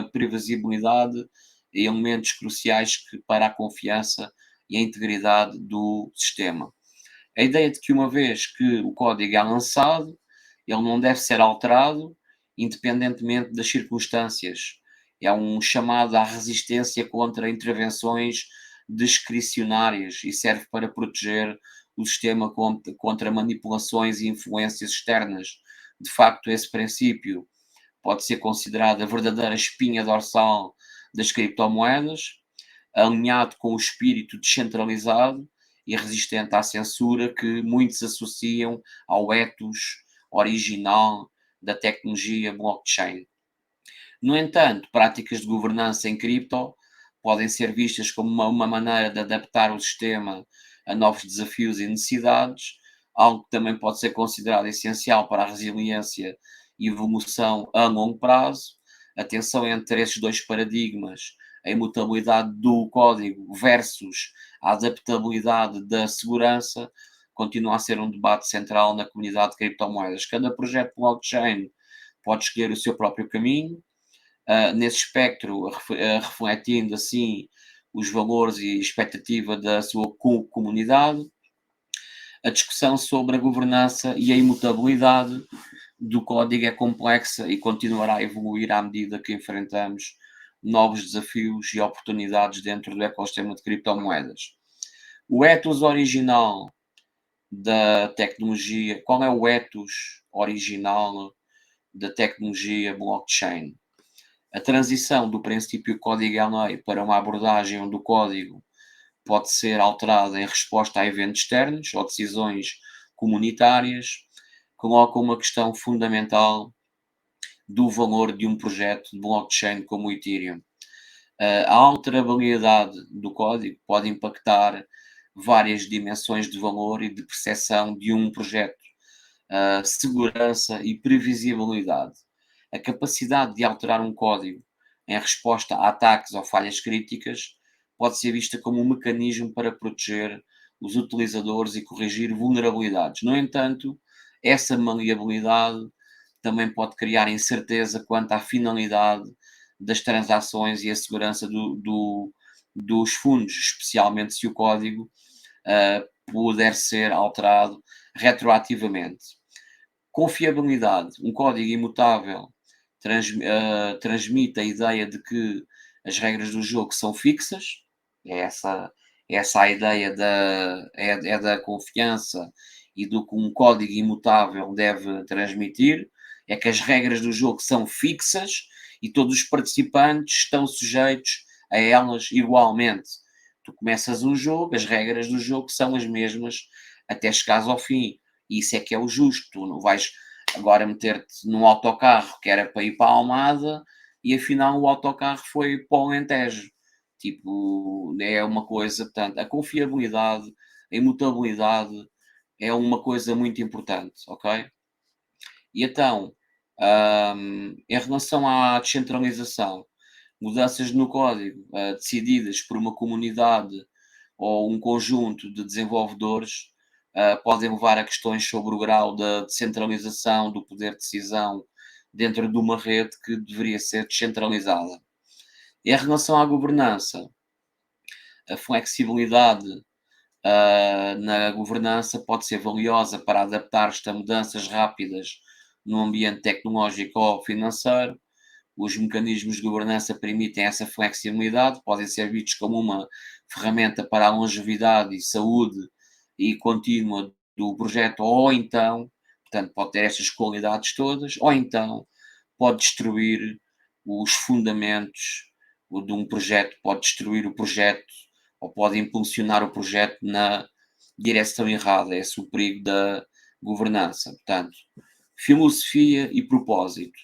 Speaker 2: previsibilidade e elementos cruciais para a confiança e a integridade do sistema. A ideia de que uma vez que o código é lançado, ele não deve ser alterado, independentemente das circunstâncias. É um chamado à resistência contra intervenções discricionárias e serve para proteger o sistema contra manipulações e influências externas. De facto, esse princípio pode ser considerado a verdadeira espinha dorsal das criptomoedas, alinhado com o espírito descentralizado e resistente à censura que muitos associam ao ethos original da tecnologia blockchain. No entanto, práticas de governança em cripto podem ser vistas como uma maneira de adaptar o sistema a novos desafios e necessidades, algo que também pode ser considerado essencial para a resiliência e evolução a longo prazo. A tensão entre esses dois paradigmas, a imutabilidade do código versus a adaptabilidade da segurança, continua a ser um debate central na comunidade de criptomoedas. Cada projeto blockchain pode escolher o seu próprio caminho, nesse espectro, refletindo assim os valores e expectativa da sua comunidade. A discussão sobre a governança e a imutabilidade do código é complexa e continuará a evoluir à medida que enfrentamos novos desafios e oportunidades dentro do ecossistema de criptomoedas. O ethos original da tecnologia, qual é o ethos original da tecnologia blockchain? A transição do princípio código é lei para uma abordagem onde o código pode ser alterado em resposta a eventos externos ou decisões comunitárias, coloca uma questão fundamental do valor de um projeto de blockchain como o Ethereum. A alterabilidade do código pode impactar várias dimensões de valor e de percepção de um projeto. Segurança e previsibilidade. A capacidade de alterar um código em resposta a ataques ou falhas críticas pode ser vista como um mecanismo para proteger os utilizadores e corrigir vulnerabilidades. No entanto, essa maleabilidade também pode criar incerteza quanto à finalidade das transações e a segurança dos fundos, especialmente se o código puder ser alterado retroativamente. Confiabilidade. Um código imutável transmite a ideia de que as regras do jogo são fixas, é essa a ideia da confiança e do que um código imutável deve transmitir, é que as regras do jogo são fixas e todos os participantes estão sujeitos a elas igualmente. Tu começas um jogo, as regras do jogo são as mesmas até chegares ao fim. E isso é que é o justo. Tu não vais agora meter-te num autocarro que era para ir para a Almada e afinal o autocarro foi para o Alentejo. Tipo, é uma coisa, portanto, a confiabilidade, a imutabilidade é uma coisa muito importante, ok? E então, em relação à descentralização, mudanças no código decididas por uma comunidade ou um conjunto de desenvolvedores podem levar a questões sobre o grau da descentralização do poder de decisão dentro de uma rede que deveria ser descentralizada. Em relação à governança, a flexibilidade na governança pode ser valiosa para adaptar-te a mudanças rápidas no ambiente tecnológico ou financeiro. Os mecanismos de governança permitem essa flexibilidade, podem ser vistos como uma ferramenta para a longevidade e saúde e contínua do projeto, ou então, portanto, pode ter estas qualidades todas, ou então pode destruir os fundamentos de um projeto, pode destruir o projeto ou pode impulsionar o projeto na direção errada. Esse é o perigo da governança. Portanto, filosofia e propósito.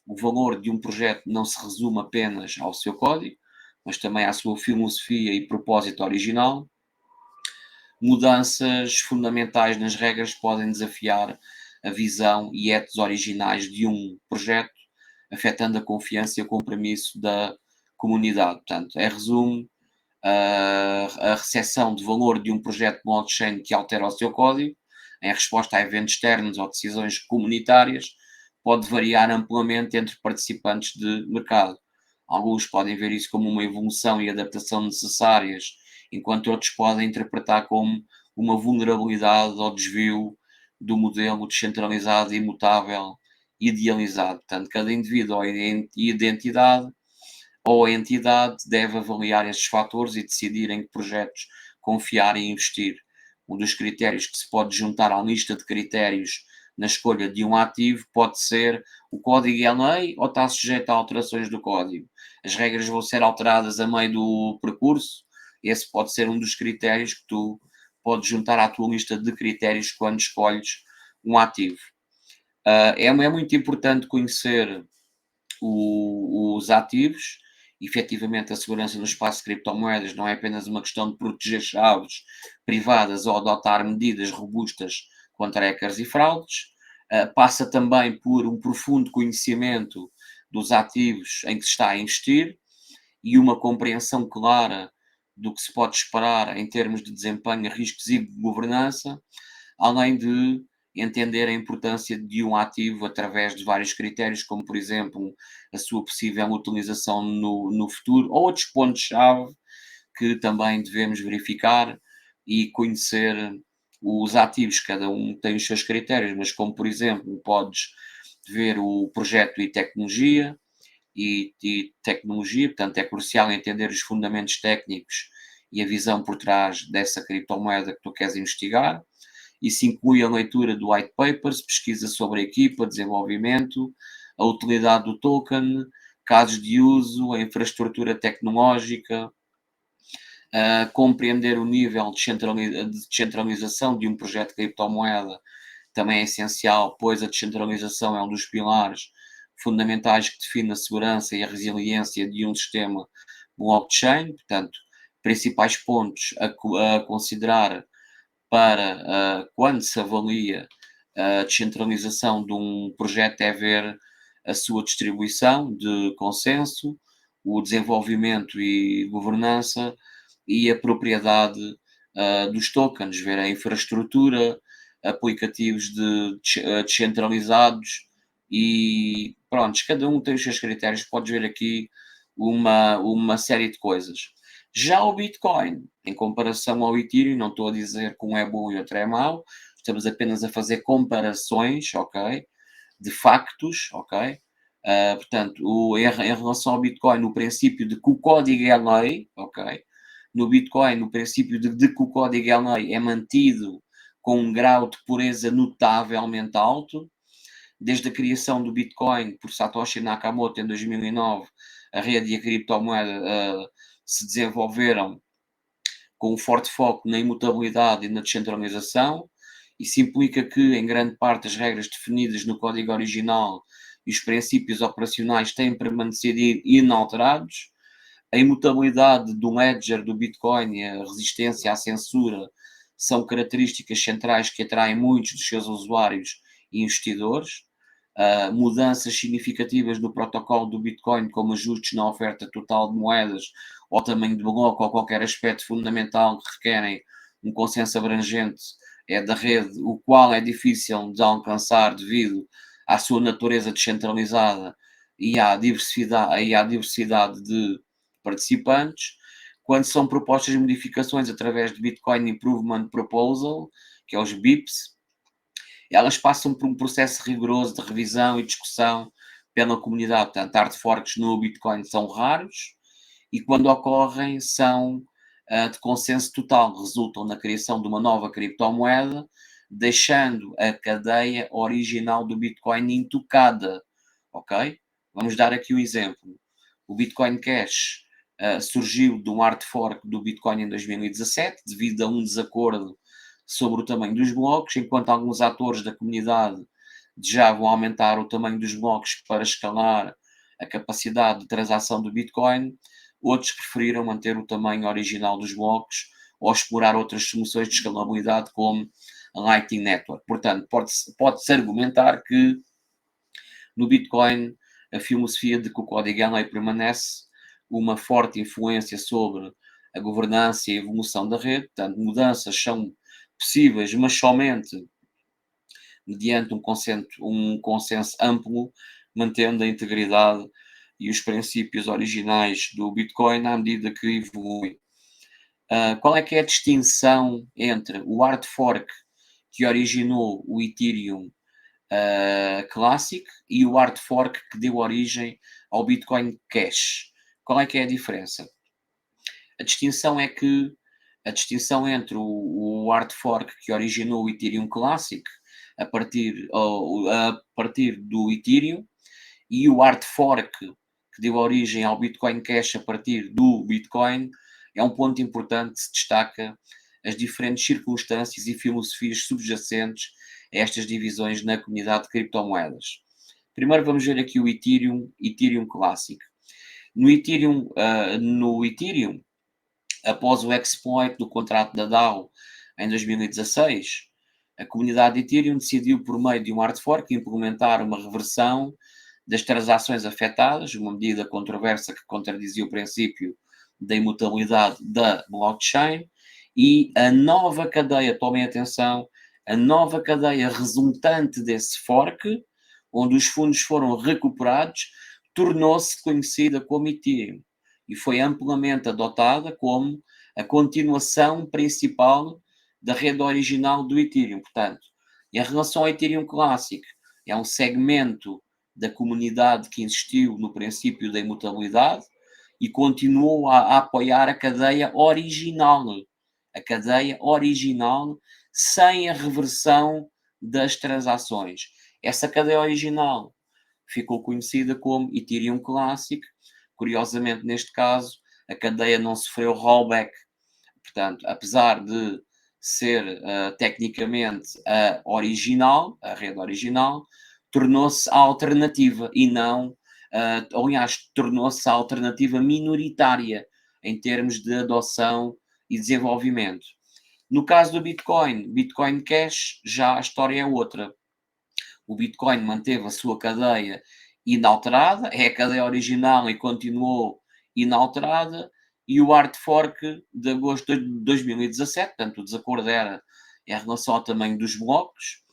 Speaker 2: O valor de um projeto não se resume apenas ao seu código, mas também à sua filosofia e propósito original. Mudanças fundamentais nas regras podem desafiar a visão e ethos originais de um projeto, afetando a confiança e o compromisso da comunidade. Portanto, em resumo, a recepção de valor de um projeto blockchain que altera o seu código, em resposta a eventos externos ou decisões comunitárias, pode variar amplamente entre participantes de mercado. Alguns podem ver isso como uma evolução e adaptação necessárias, enquanto outros podem interpretar como uma vulnerabilidade ou desvio do modelo descentralizado, imutável, idealizado. Portanto, cada indivíduo ou identidade ou a entidade deve avaliar estes fatores e decidir em que projetos confiar e investir. Um dos critérios que se pode juntar à lista de critérios na escolha de um ativo pode ser: o código é lei ou está sujeito a alterações do código? As regras vão ser alteradas a meio do percurso? Esse pode ser um dos critérios que tu podes juntar à tua lista de critérios quando escolhes um ativo. É muito importante conhecer os ativos. Efetivamente, a segurança no espaço de criptomoedas não é apenas uma questão de proteger chaves privadas ou adotar medidas robustas contra hackers e fraudes, passa também por um profundo conhecimento dos ativos em que se está a investir e uma compreensão clara do que se pode esperar em termos de desempenho, riscos e governança, além de entender a importância de um ativo através de vários critérios, como por exemplo a sua possível utilização no futuro, ou outros pontos-chave que também devemos verificar e conhecer os ativos. Cada um tem os seus critérios, mas como por exemplo podes ver o projeto e tecnologia, portanto é crucial entender os fundamentos técnicos e a visão por trás dessa criptomoeda que tu queres investigar. Isso inclui a leitura do white papers, pesquisa sobre a equipa, desenvolvimento, a utilidade do token, casos de uso, a infraestrutura tecnológica, compreender o nível de descentralização de um projeto de criptomoeda também é essencial, pois a descentralização é um dos pilares fundamentais que define a segurança e a resiliência de um sistema blockchain. Portanto, principais pontos a considerar para quando se avalia a descentralização de um projeto é ver a sua distribuição de consenso, o desenvolvimento e governança e a propriedade dos tokens, ver a infraestrutura, aplicativos descentralizados e pronto, cada um tem os seus critérios. Podes ver aqui uma série de coisas. Já o Bitcoin, em comparação ao Ethereum, não estou a dizer que um é bom e outro é mau, estamos apenas a fazer comparações, ok? De factos, ok? Portanto, em relação ao Bitcoin, o princípio de que o código é lei, ok? No Bitcoin, o princípio de que o código é lei é mantido com um grau de pureza notavelmente alto. Desde a criação do Bitcoin por Satoshi Nakamoto em 2009, a rede e a criptomoeda se desenvolveram com um forte foco na imutabilidade e na descentralização. Isso implica que, em grande parte, as regras definidas no código original e os princípios operacionais têm permanecido inalterados. A imutabilidade do ledger do Bitcoin e a resistência à censura são características centrais que atraem muitos dos seus usuários e investidores. Mudanças significativas no protocolo do Bitcoin, como ajustes na oferta total de moedas, ou tamanho de bloco, ou qualquer aspecto fundamental que requerem um consenso abrangente da rede, o qual é difícil de alcançar devido à sua natureza descentralizada e à diversidade de participantes. quando são propostas modificações através de Bitcoin Improvement Proposal, que é os BIPs, elas passam por um processo rigoroso de revisão e discussão pela comunidade. Portanto, hard forks no Bitcoin são raros e quando ocorrem são de consenso total, resultam na criação de uma nova criptomoeda, deixando a cadeia original do Bitcoin intocada, ok? Vamos dar aqui um exemplo. O Bitcoin Cash surgiu de um hard fork do Bitcoin em 2017, devido a um desacordo sobre o tamanho dos blocos, enquanto alguns atores da comunidade desejavam aumentar o tamanho dos blocos para escalar a capacidade de transação do Bitcoin, outros preferiram manter o tamanho original dos blocos ou explorar outras soluções de escalabilidade como a Lightning Network. Portanto, pode-se argumentar que no Bitcoin a filosofia de que o código é lei permanece uma forte influência sobre a governança e a evolução da rede. Portanto, mudanças são possíveis, mas somente mediante um consenso amplo, mantendo a integridade e os princípios originais do Bitcoin à medida que evolui. Qual é que é a distinção entre o hard fork que originou o Ethereum Classic e o hard fork que deu origem ao Bitcoin Cash? Qual é que é a diferença? A distinção é que a distinção entre o hard fork que originou o Ethereum Classic a partir do Ethereum e o hard fork que deu origem ao Bitcoin Cash a partir do Bitcoin é um ponto importante, se destaca as diferentes circunstâncias e filosofias subjacentes a estas divisões na comunidade de criptomoedas. Primeiro vamos ver aqui o Ethereum Classic. No Ethereum, após o exploit do contrato da DAO em 2016, a comunidade de Ethereum decidiu, por meio de um hard fork, implementar uma reversão das transações afetadas, uma medida controversa que contradizia o princípio da imutabilidade da blockchain, e a nova cadeia, tomem atenção, a nova cadeia resultante desse fork, onde os fundos foram recuperados, tornou-se conhecida como Ethereum e foi amplamente adotada como a continuação principal da rede original do Ethereum. Portanto, em relação ao Ethereum Classic, é um segmento da comunidade que insistiu no princípio da imutabilidade e continuou a apoiar a cadeia original, sem a reversão das transações. Essa cadeia original ficou conhecida como Ethereum Classic. Curiosamente, neste caso, a cadeia não sofreu rollback. Portanto, apesar de ser tecnicamente a original, a rede original, tornou-se a alternativa e não, aliás, tornou-se a alternativa minoritária em termos de adoção e desenvolvimento. No caso do Bitcoin Cash, já a história é outra. O Bitcoin manteve a sua cadeia inalterada, é a cadeia original e continuou inalterada, e o hard fork de agosto de 2017, portanto o desacordo era em relação ao tamanho dos blocos,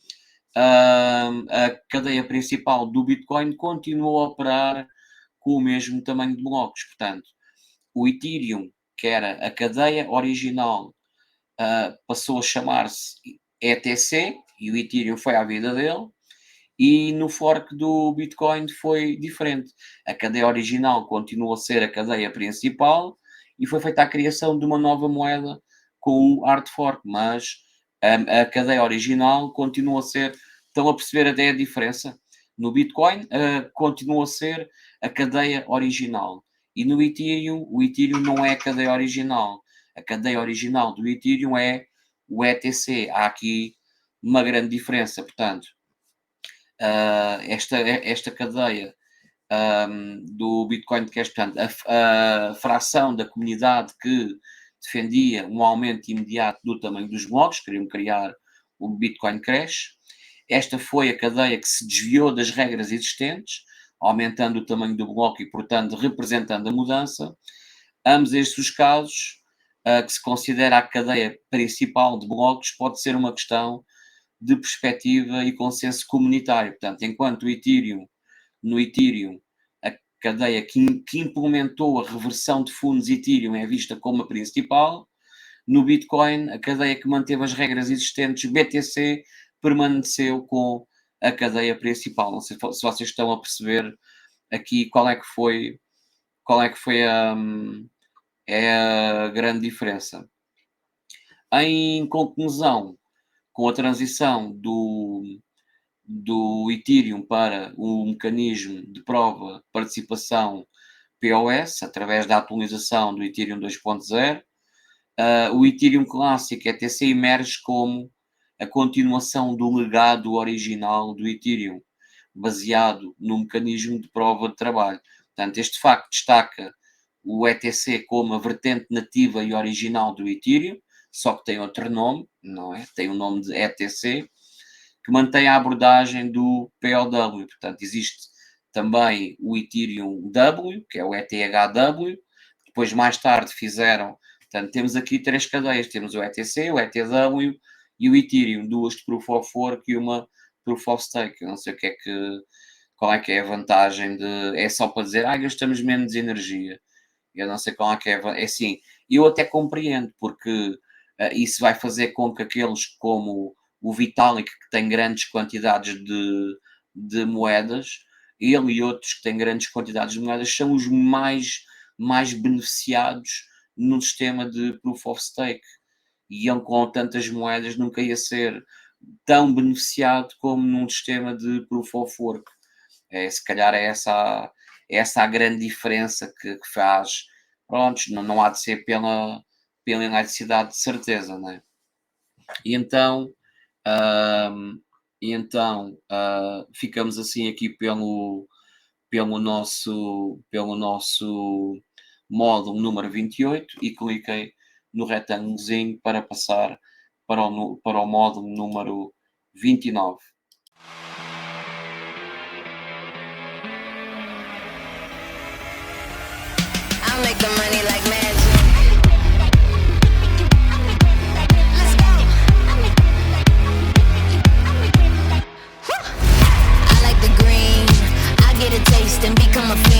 Speaker 2: a cadeia principal do Bitcoin continuou a operar com o mesmo tamanho de blocos, portanto o Ethereum, que era a cadeia original, passou a chamar-se ETC, e o Ethereum foi à vida dele, e no fork do Bitcoin foi diferente. A cadeia original continuou a ser a cadeia principal e foi feita a criação de uma nova moeda com o hard fork, mas a cadeia original continua a ser. Estão a perceber até a diferença? No Bitcoin continua a ser a cadeia original e no Ethereum, o Ethereum não é a cadeia original. A cadeia original do Ethereum é o ETC. Há aqui uma grande diferença, portanto. Esta cadeia do Bitcoin Cash, portanto, a fração da comunidade que defendia um aumento imediato do tamanho dos blocos, queriam criar o Bitcoin Cash. Esta foi a cadeia que se desviou das regras existentes, aumentando o tamanho do bloco e, portanto, representando a mudança. Ambos estes os casos, que se considera a cadeia principal de blocos, pode ser uma questão de perspectiva e consenso comunitário. Portanto, enquanto no Ethereum, cadeia que implementou a reversão de fundos Ethereum é vista como a principal. No Bitcoin, a cadeia que manteve as regras existentes, BTC, permaneceu com a cadeia principal. Não sei se vocês estão a perceber aqui qual é que foi a grande diferença. Em conclusão, com a transição do Ethereum para o mecanismo de prova de participação POS, através da atualização do Ethereum 2.0, o Ethereum clássico ETC emerge como a continuação do legado original do Ethereum, baseado no mecanismo de prova de trabalho. Portanto, este facto destaca o ETC como a vertente nativa e original do Ethereum, só que tem outro nome, não é? Tem o nome de ETC, que mantém a abordagem do POW. Portanto, existe também o Ethereum W, que é o ETHW. Depois, mais tarde, fizeram... Portanto, temos aqui 3 cadeias. Temos o ETC, o ETW e o Ethereum. 2 de Proof of Work e uma Proof of Stake. Eu não sei qual é que é a vantagem de... É só para dizer, gastamos menos energia. Eu não sei qual é que é... É assim, eu até compreendo, porque isso vai fazer com que aqueles como o Vitalik, que tem grandes quantidades de moedas, ele e outros que têm grandes quantidades de moedas, são os mais beneficiados no sistema de Proof of Stake. E ele, com tantas moedas, nunca ia ser tão beneficiado como num sistema de Proof of Work. Se calhar é essa a grande diferença que faz. Pronto, não há de ser pela eletricidade, de certeza, não é? E então, ficamos assim aqui pelo nosso módulo número 28 e cliquei no retângulozinho para passar para o módulo número 29. I'll make the money like magic. Let's go. I like the green. I get a taste and become a fan.